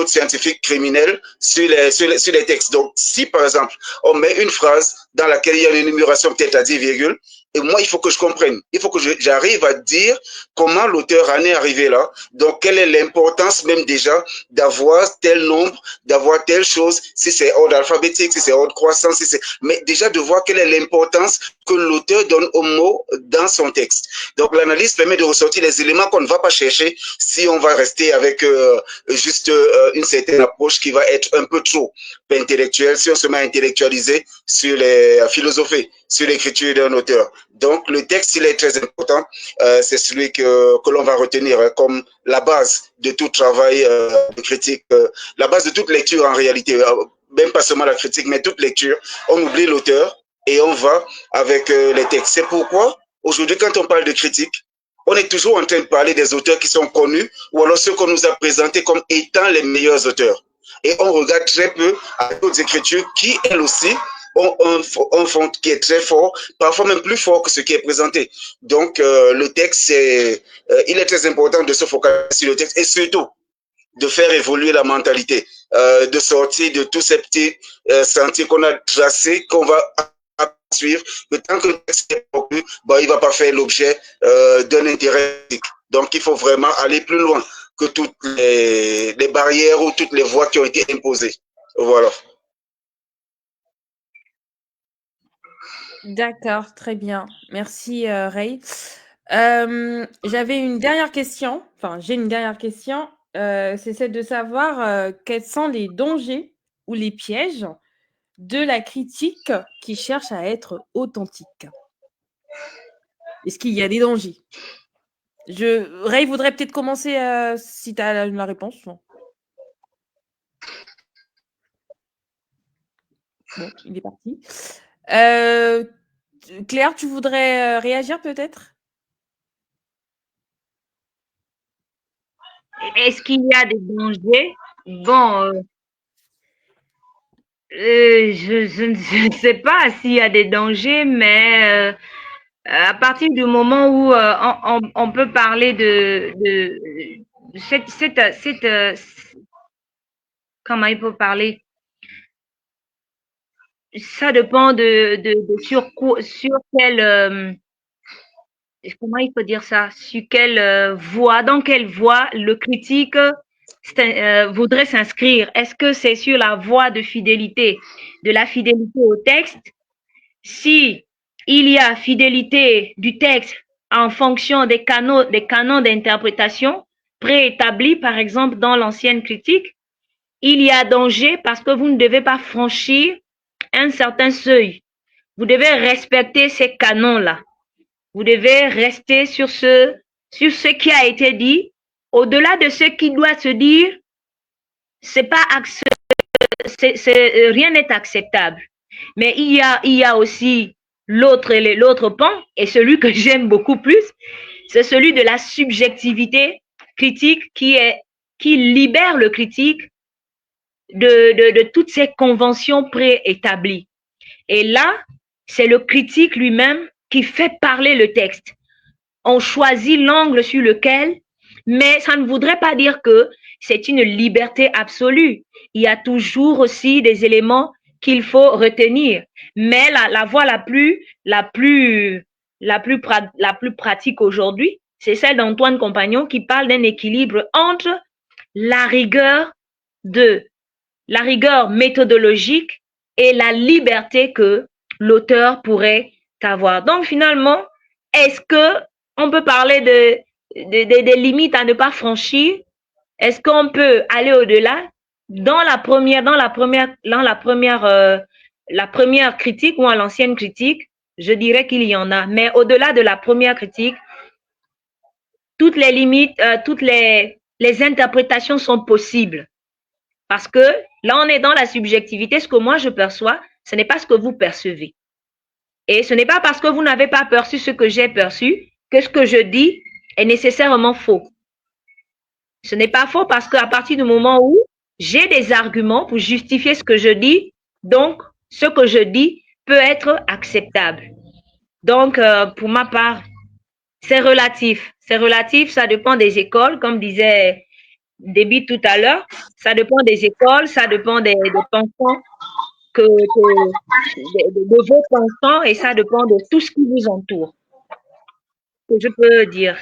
scientifiques criminelles sur les textes. Donc, si par exemple on met une phrase dans laquelle il y a une énumération peut-être à 10 virgules, et moi, il faut que je comprenne, il faut que j'arrive à dire comment l'auteur en est arrivé là. Donc, quelle est l'importance même déjà d'avoir tel nombre, d'avoir telle chose, si c'est ordre alphabétique, si c'est ordre croissant, si c'est... Mais déjà de voir quelle est l'importance que l'auteur donne au mot dans son texte. Donc, l'analyse permet de ressortir les éléments qu'on ne va pas chercher si on va rester avec juste une certaine approche qui va être un peu trop intellectuelle, si on se met à intellectualiser sur les philosophies, sur l'écriture d'un auteur. Donc, le texte, il est très important. C'est celui que l'on va retenir hein, comme la base de tout travail de critique, la base de toute lecture en réalité. Même pas seulement la critique, mais toute lecture. On oublie l'auteur et on va avec les textes. C'est pourquoi, aujourd'hui, quand on parle de critique, on est toujours en train de parler des auteurs qui sont connus ou alors ceux qu'on nous a présentés comme étant les meilleurs auteurs. Et on regarde très peu à d'autres écritures qui, elles aussi, ont un fond qui est très fort, parfois même plus fort que ce qui est présenté. Donc, le texte, il est très important de se focaliser sur le texte et surtout de faire évoluer la mentalité, de sortir de tous ces petits sentiers qu'on a tracés, qu'on va suivre. Que tant que le texte est conclu, il ne va pas faire l'objet d'un intérêt. Donc, il faut vraiment aller plus loin que toutes les barrières ou toutes les voies qui ont été imposées. Voilà. D'accord, très bien. Merci, Ray. J'avais une dernière question. Enfin, j'ai une dernière question. C'est celle de savoir quels sont les dangers ou les pièges de la critique qui cherche à être authentique. Est-ce qu'il y a des dangers? Ray voudrait peut-être commencer si tu as la réponse. Bon, il est parti. Claire, tu voudrais réagir peut-être? Est-ce qu'il y a des dangers? Bon, je ne sais pas s'il y a des dangers, mais à partir du moment où on peut parler de comment il faut parler? Ça dépend sur quelle comment il faut dire ça? Sur quelle voie, dans quelle voie le critique voudrait s'inscrire? Est-ce que c'est sur la voie de la fidélité au texte? Si il y a fidélité du texte en fonction des canons d'interprétation préétablis, par exemple dans l'ancienne critique, il y a danger parce que vous ne devez pas franchir un certain seuil. Vous devez respecter ces canons-là. Vous devez rester sur ce qui a été dit. Au-delà de ce qui doit se dire, rien n'est acceptable. Mais il y a aussi l'autre pan, et celui que j'aime beaucoup plus, c'est celui de la subjectivité critique qui libère le critique de toutes ces conventions préétablies. Et là, c'est le critique lui-même qui fait parler le texte. On choisit l'angle sur lequel, mais ça ne voudrait pas dire que c'est une liberté absolue. Il y a toujours aussi des éléments qu'il faut retenir. Mais la voie la plus pratique aujourd'hui, c'est celle d'Antoine Compagnon qui parle d'un équilibre entre la rigueur méthodologique et la liberté que l'auteur pourrait avoir. Donc finalement, est-ce que on peut parler des limites à ne pas franchir? Est-ce qu'on peut aller au-delà? Dans la première critique ou à l'ancienne critique, je dirais qu'il y en a. Mais au-delà de la première critique, toutes les limites, toutes les interprétations sont possibles. Parce que là, on est dans la subjectivité. Ce que moi, je perçois, ce n'est pas ce que vous percevez. Et ce n'est pas parce que vous n'avez pas perçu ce que j'ai perçu que ce que je dis est nécessairement faux. Ce n'est pas faux parce qu'à partir du moment où j'ai des arguments pour justifier ce que je dis, donc ce que je dis peut être acceptable. Donc, pour ma part, c'est relatif. C'est relatif, ça dépend des écoles, comme disait Déby tout à l'heure. Ça dépend des écoles, ça dépend des pensants, de vos pensants, et ça dépend de tout ce qui vous entoure. Que je peux dire.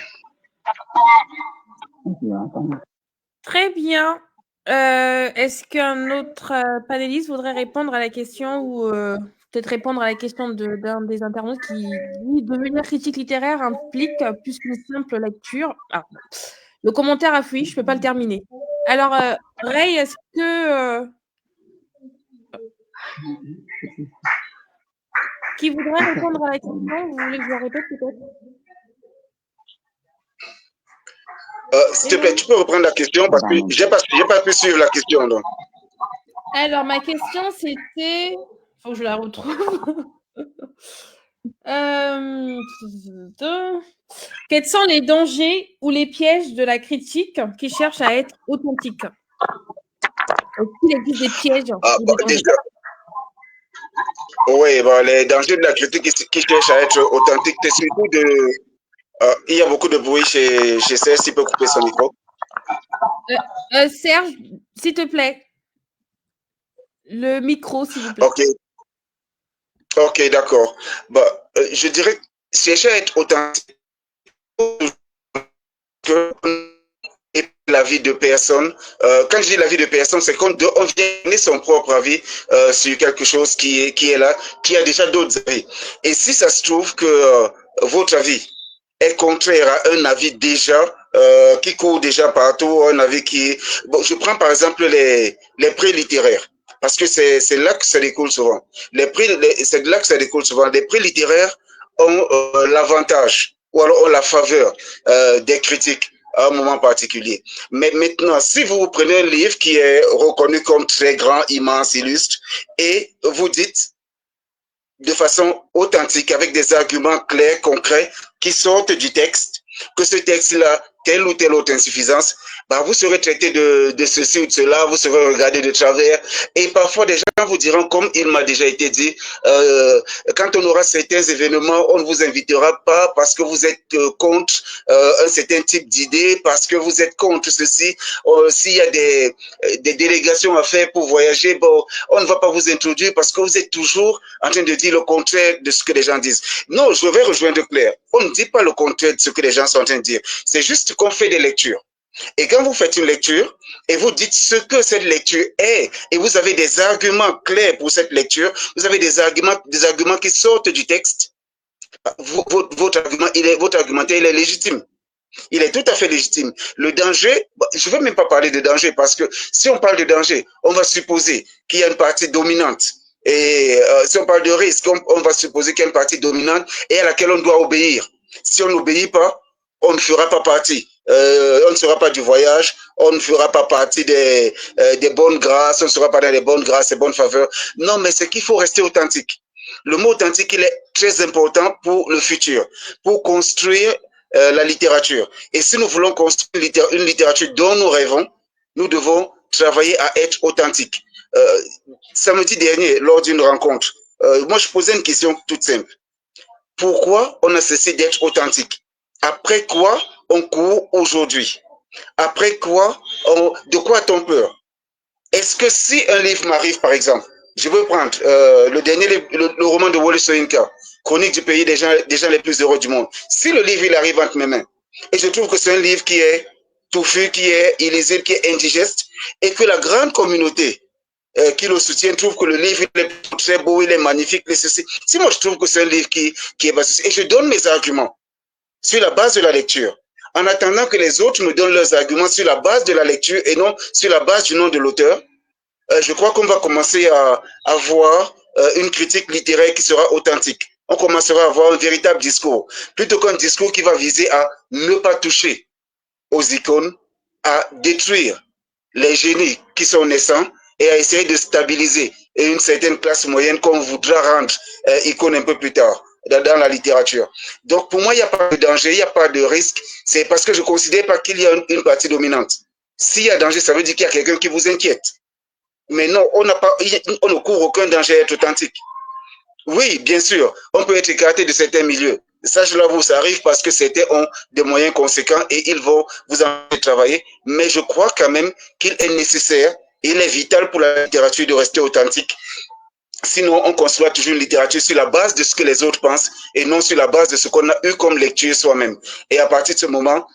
Très bien. Est-ce qu'un autre panéliste voudrait répondre à la question ou peut-être répondre à la question d'un des internautes qui dit devenir critique littéraire implique plus qu'une simple lecture. Ah, le commentaire a fui, je ne peux pas le terminer. Alors, Ray, est-ce que qui voudrait répondre à la question? Vous voulez que je la répète peut-être? S'il te plaît, tu peux reprendre la question parce que j'ai pas pu suivre la question. Donc. Alors, ma question, c'était... Faut que je la retrouve. Quels sont les dangers ou les pièges de la critique qui cherche à être authentique? Est-ce qu'il existe des pièges ou des dangers? Oui, bon, les dangers de la critique qui cherche à être authentique, c'est surtout de... il y a beaucoup de bruit chez Serge, s'il peut couper son micro. Serge, s'il te plaît. Le micro, s'il vous plaît. Ok, d'accord. Bah, je dirais chercher à être authentique et la vie de personne. Quand je dis la vie de personne, c'est qu'on vient donner son propre avis sur quelque chose qui est là, qui a déjà d'autres avis. Et si ça se trouve que votre avis est contraire à un avis déjà qui court déjà partout, un avis qui... Bon, je prends par exemple les prix littéraires, parce que c'est là que ça découle souvent. C'est de là que ça découle souvent. Les prix littéraires ont l'avantage ou alors ont la faveur des critiques à un moment particulier. Mais maintenant, si vous prenez un livre qui est reconnu comme très grand, immense, illustre, et vous dites de façon authentique, avec des arguments clairs, concrets, qui sortent du texte, que ce texte-là, telle ou telle autre insuffisance, bah, vous serez traité de ceci ou de cela, vous serez regardé de travers. Et parfois, des gens vous diront, comme il m'a déjà été dit, quand on aura certains événements, on ne vous invitera pas parce que vous êtes contre un certain type d'idée, parce que vous êtes contre ceci. S'il y a des délégations à faire pour voyager, bon, on ne va pas vous introduire parce que vous êtes toujours en train de dire le contraire de ce que les gens disent. Non, je vais rejoindre Claire. On ne dit pas le contraire de ce que les gens sont en train de dire. C'est juste qu'on fait des lectures. Et quand vous faites une lecture et vous dites ce que cette lecture est, et vous avez des arguments clairs pour cette lecture, vous avez des arguments qui sortent du texte, votre argumentaire, il est légitime. Il est tout à fait légitime. Le danger, je ne veux même pas parler de danger parce que si on parle de danger, on va supposer qu'il y a une partie dominante. Et si on parle de risque, on va supposer qu'il y a une partie dominante et à laquelle on doit obéir. Si on n'obéit pas, on ne fera pas partie. On ne sera pas du voyage, on ne fera pas partie des bonnes grâces, on ne sera pas dans les bonnes grâces et bonnes faveurs. Non, mais c'est qu'il faut rester authentique. Le mot authentique, il est très important pour le futur, pour construire la littérature. Et si nous voulons construire une littérature dont nous rêvons, nous devons travailler à être authentiques. Samedi dernier, lors d'une rencontre, moi je posais une question toute simple. Pourquoi on a cessé d'être authentique? Après quoi on court aujourd'hui? Après quoi de quoi a-t-on peur? Est-ce que si un livre m'arrive, par exemple, je veux prendre le roman de Wole Soyinka, Chronique du pays des gens les plus heureux du monde. Si le livre il arrive entre mes mains, et je trouve que c'est un livre qui est touffu, qui est illisible, qui est indigeste, et que la grande communauté qui le soutient trouve que le livre il est très beau, il est magnifique, ceci. Si moi je trouve que c'est un livre qui est basé, et je donne mes arguments sur la base de la lecture, en attendant que les autres me donnent leurs arguments sur la base de la lecture et non sur la base du nom de l'auteur, je crois qu'on va commencer à avoir une critique littéraire qui sera authentique. On commencera à avoir un véritable discours, plutôt qu'un discours qui va viser à ne pas toucher aux icônes, à détruire les génies qui sont naissants et à essayer de stabiliser une certaine classe moyenne qu'on voudra rendre icône un peu plus tard. dans la littérature. Donc, pour moi, il n'y a pas de danger, il n'y a pas de risque. C'est parce que je ne considère pas qu'il y a une partie dominante. S'il y a danger, ça veut dire qu'il y a quelqu'un qui vous inquiète. Mais non, on ne court aucun danger à être authentique. Oui, bien sûr, on peut être écarté de certains milieux. Ça, je l'avoue, ça arrive parce que certains ont des moyens conséquents et ils vont vous en travailler. Mais je crois quand même qu'il est nécessaire, il est vital pour la littérature de rester authentique. Sinon, on construit toujours une littérature sur la base de ce que les autres pensent et non sur la base de ce qu'on a eu comme lecture soi-même. Et à partir de ce moment,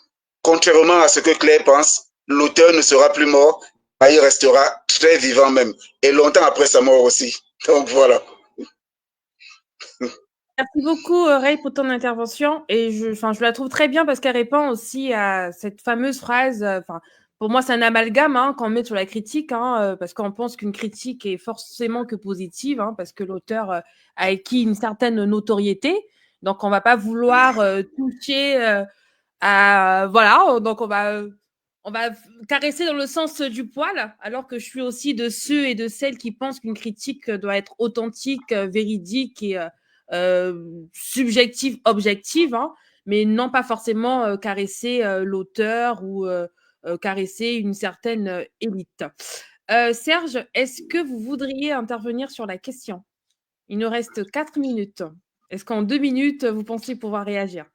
contrairement à ce que Claire pense, l'auteur ne sera plus mort, il restera très vivant même, et longtemps après sa mort aussi. Donc voilà. Merci beaucoup, Ray, pour ton intervention. Et je la trouve très bien parce qu'elle répond aussi à cette fameuse phrase. Pour moi, c'est un amalgame qu'on met sur la critique, parce qu'on pense qu'une critique est forcément que positive, parce que l'auteur a acquis une certaine notoriété. Donc, on va pas vouloir toucher à voilà. Donc, on va caresser dans le sens du poil, alors que je suis aussi de ceux et de celles qui pensent qu'une critique doit être authentique, véridique et subjective, objective, mais non pas forcément caresser l'auteur ou caresser une certaine élite. Serge, est-ce que vous voudriez intervenir sur la question? Il nous reste 4 minutes. Est-ce qu'en 2 minutes, vous pensez pouvoir réagir?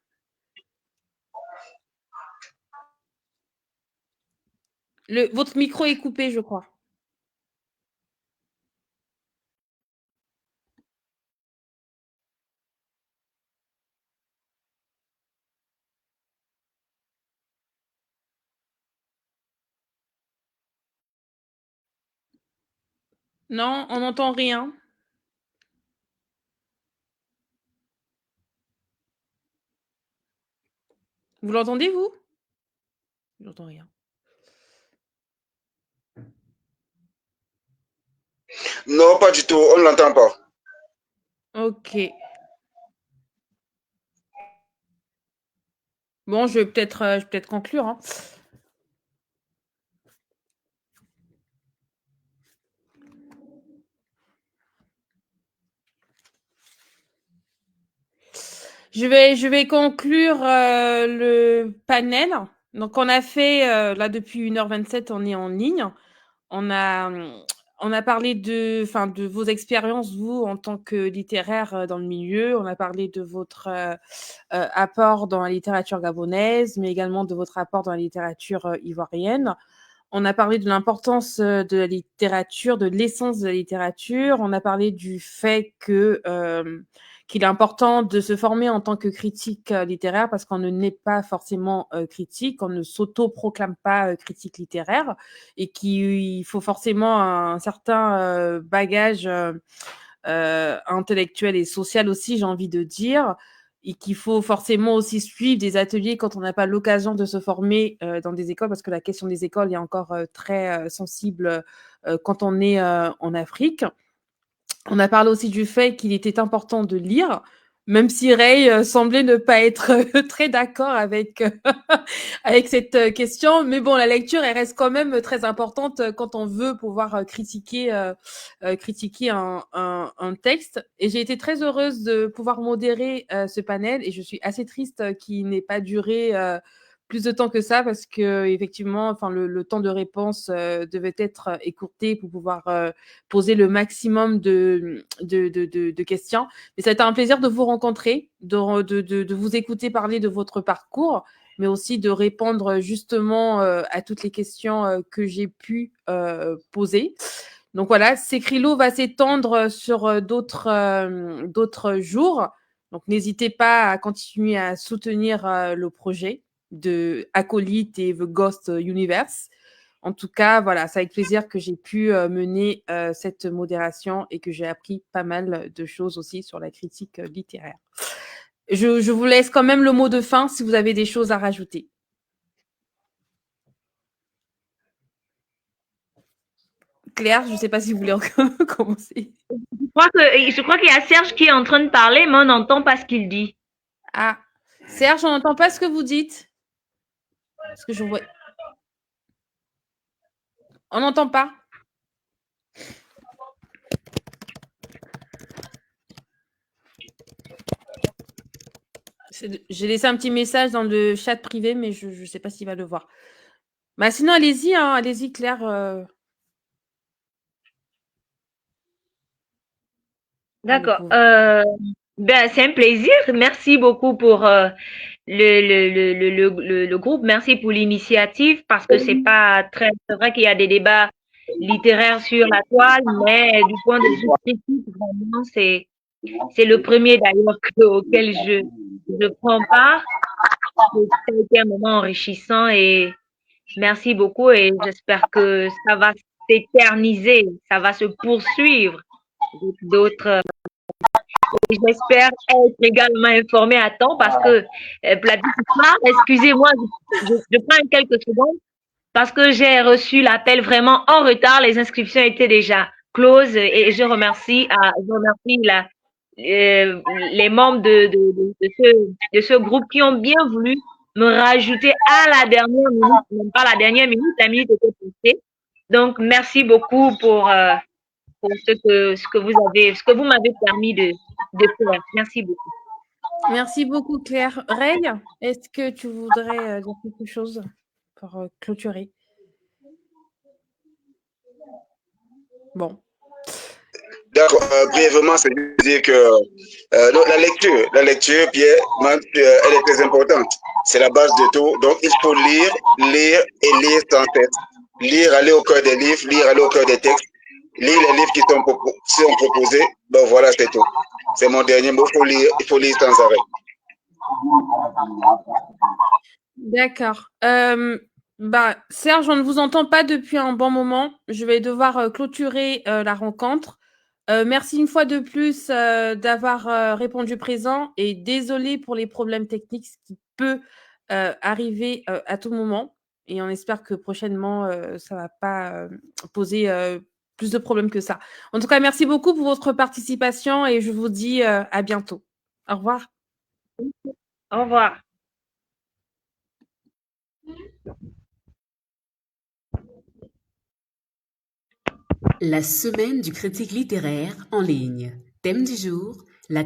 Votre micro est coupé, je crois. Non, on n'entend rien. Vous l'entendez, vous? Je n'entends rien. Non, pas du tout, on ne l'entend pas. Ok. Bon, je vais peut-être conclure. Je vais conclure le panel. Donc, on a fait, là, depuis 1h27, on est en ligne. On a parlé de vos expériences, vous, en tant que littéraire dans le milieu. On a parlé de votre apport dans la littérature gabonaise, mais également de votre apport dans la littérature ivoirienne. On a parlé de l'importance de la littérature, de l'essence de la littérature. On a parlé du fait qu'il est important de se former en tant que critique littéraire parce qu'on ne naît pas forcément critique, on ne s'auto-proclame pas critique littéraire et qu'il faut forcément un certain bagage intellectuel et social aussi, j'ai envie de dire, et qu'il faut forcément aussi suivre des ateliers quand on n'a pas l'occasion de se former dans des écoles, parce que la question des écoles est encore très sensible quand on est en Afrique. On a parlé aussi du fait qu'il était important de lire, même si Ray semblait ne pas être très d'accord avec, avec cette question. Mais bon, la lecture, elle reste quand même très importante quand on veut pouvoir critiquer un texte. Et j'ai été très heureuse de pouvoir modérer ce panel et je suis assez triste qu'il n'ait pas duré plus de temps que ça parce que effectivement, le temps de réponse devait être écourté pour pouvoir poser le maximum de questions. Mais ça a été un plaisir de vous rencontrer, de vous écouter parler de votre parcours, mais aussi de répondre justement à toutes les questions que j'ai pu poser. Donc voilà, Sécrilo va s'étendre sur d'autres jours. Donc n'hésitez pas à continuer à soutenir le projet de Acolyte et The Ghost Universe. En tout cas, voilà, c'est avec plaisir que j'ai pu mener cette modération et que j'ai appris pas mal de choses aussi sur la critique littéraire. Je vous laisse quand même le mot de fin si vous avez des choses à rajouter. Claire, je ne sais pas si vous voulez encore commencer. Je crois qu'il y a Serge qui est en train de parler, mais on n'entend pas ce qu'il dit. Ah, Serge, on n'entend pas ce que vous dites. Parce que je vois. On n'entend pas. J'ai laissé un petit message dans le chat privé, mais je ne sais pas s'il va le voir. Bah, sinon, allez-y, hein, allez-y, Claire. D'accord. Ben, c'est un plaisir. Merci beaucoup pour le groupe. Merci pour l'initiative parce que c'est pas très, c'est vrai qu'il y a des débats littéraires sur la toile, mais du point de vue critique, vraiment, c'est le premier d'ailleurs auquel je prends part. Ça a été un moment enrichissant et merci beaucoup et j'espère que ça va s'éterniser, ça va se poursuivre avec d'autres. Et j'espère être également informée à temps parce que la petite histoire, excusez-moi, je prends quelques secondes parce que j'ai reçu l'appel vraiment en retard. Les inscriptions étaient déjà closes et je remercie les membres de ce groupe qui ont bien voulu me rajouter à la dernière minute, même pas la dernière minute, la minute était passée. Donc, merci beaucoup pour ce que vous m'avez permis de faire. Merci beaucoup. Merci beaucoup, Claire. Ray, est-ce que tu voudrais dire quelque chose pour clôturer? Bon. D'accord, brièvement, c'est de dire que la lecture, Pierre, elle est très importante. C'est la base de tout. Donc, il faut lire et lire sans cesse. Lire, aller au cœur des livres, lire, aller au cœur des textes. Lire les livres qui sont proposés. Ben voilà, c'est tout. C'est mon dernier mot. Il faut lire sans arrêt. D'accord. Serge, on ne vous entend pas depuis un bon moment. Je vais devoir clôturer la rencontre. Merci une fois de plus d'avoir répondu présent et désolé pour les problèmes techniques, ce qui peut arriver à tout moment. Et on espère que prochainement, ça ne va pas poser plus de problèmes que ça. En tout cas, merci beaucoup pour votre participation et je vous dis à bientôt. Au revoir. Au revoir. La semaine du critique littéraire en ligne. Thème du jour, la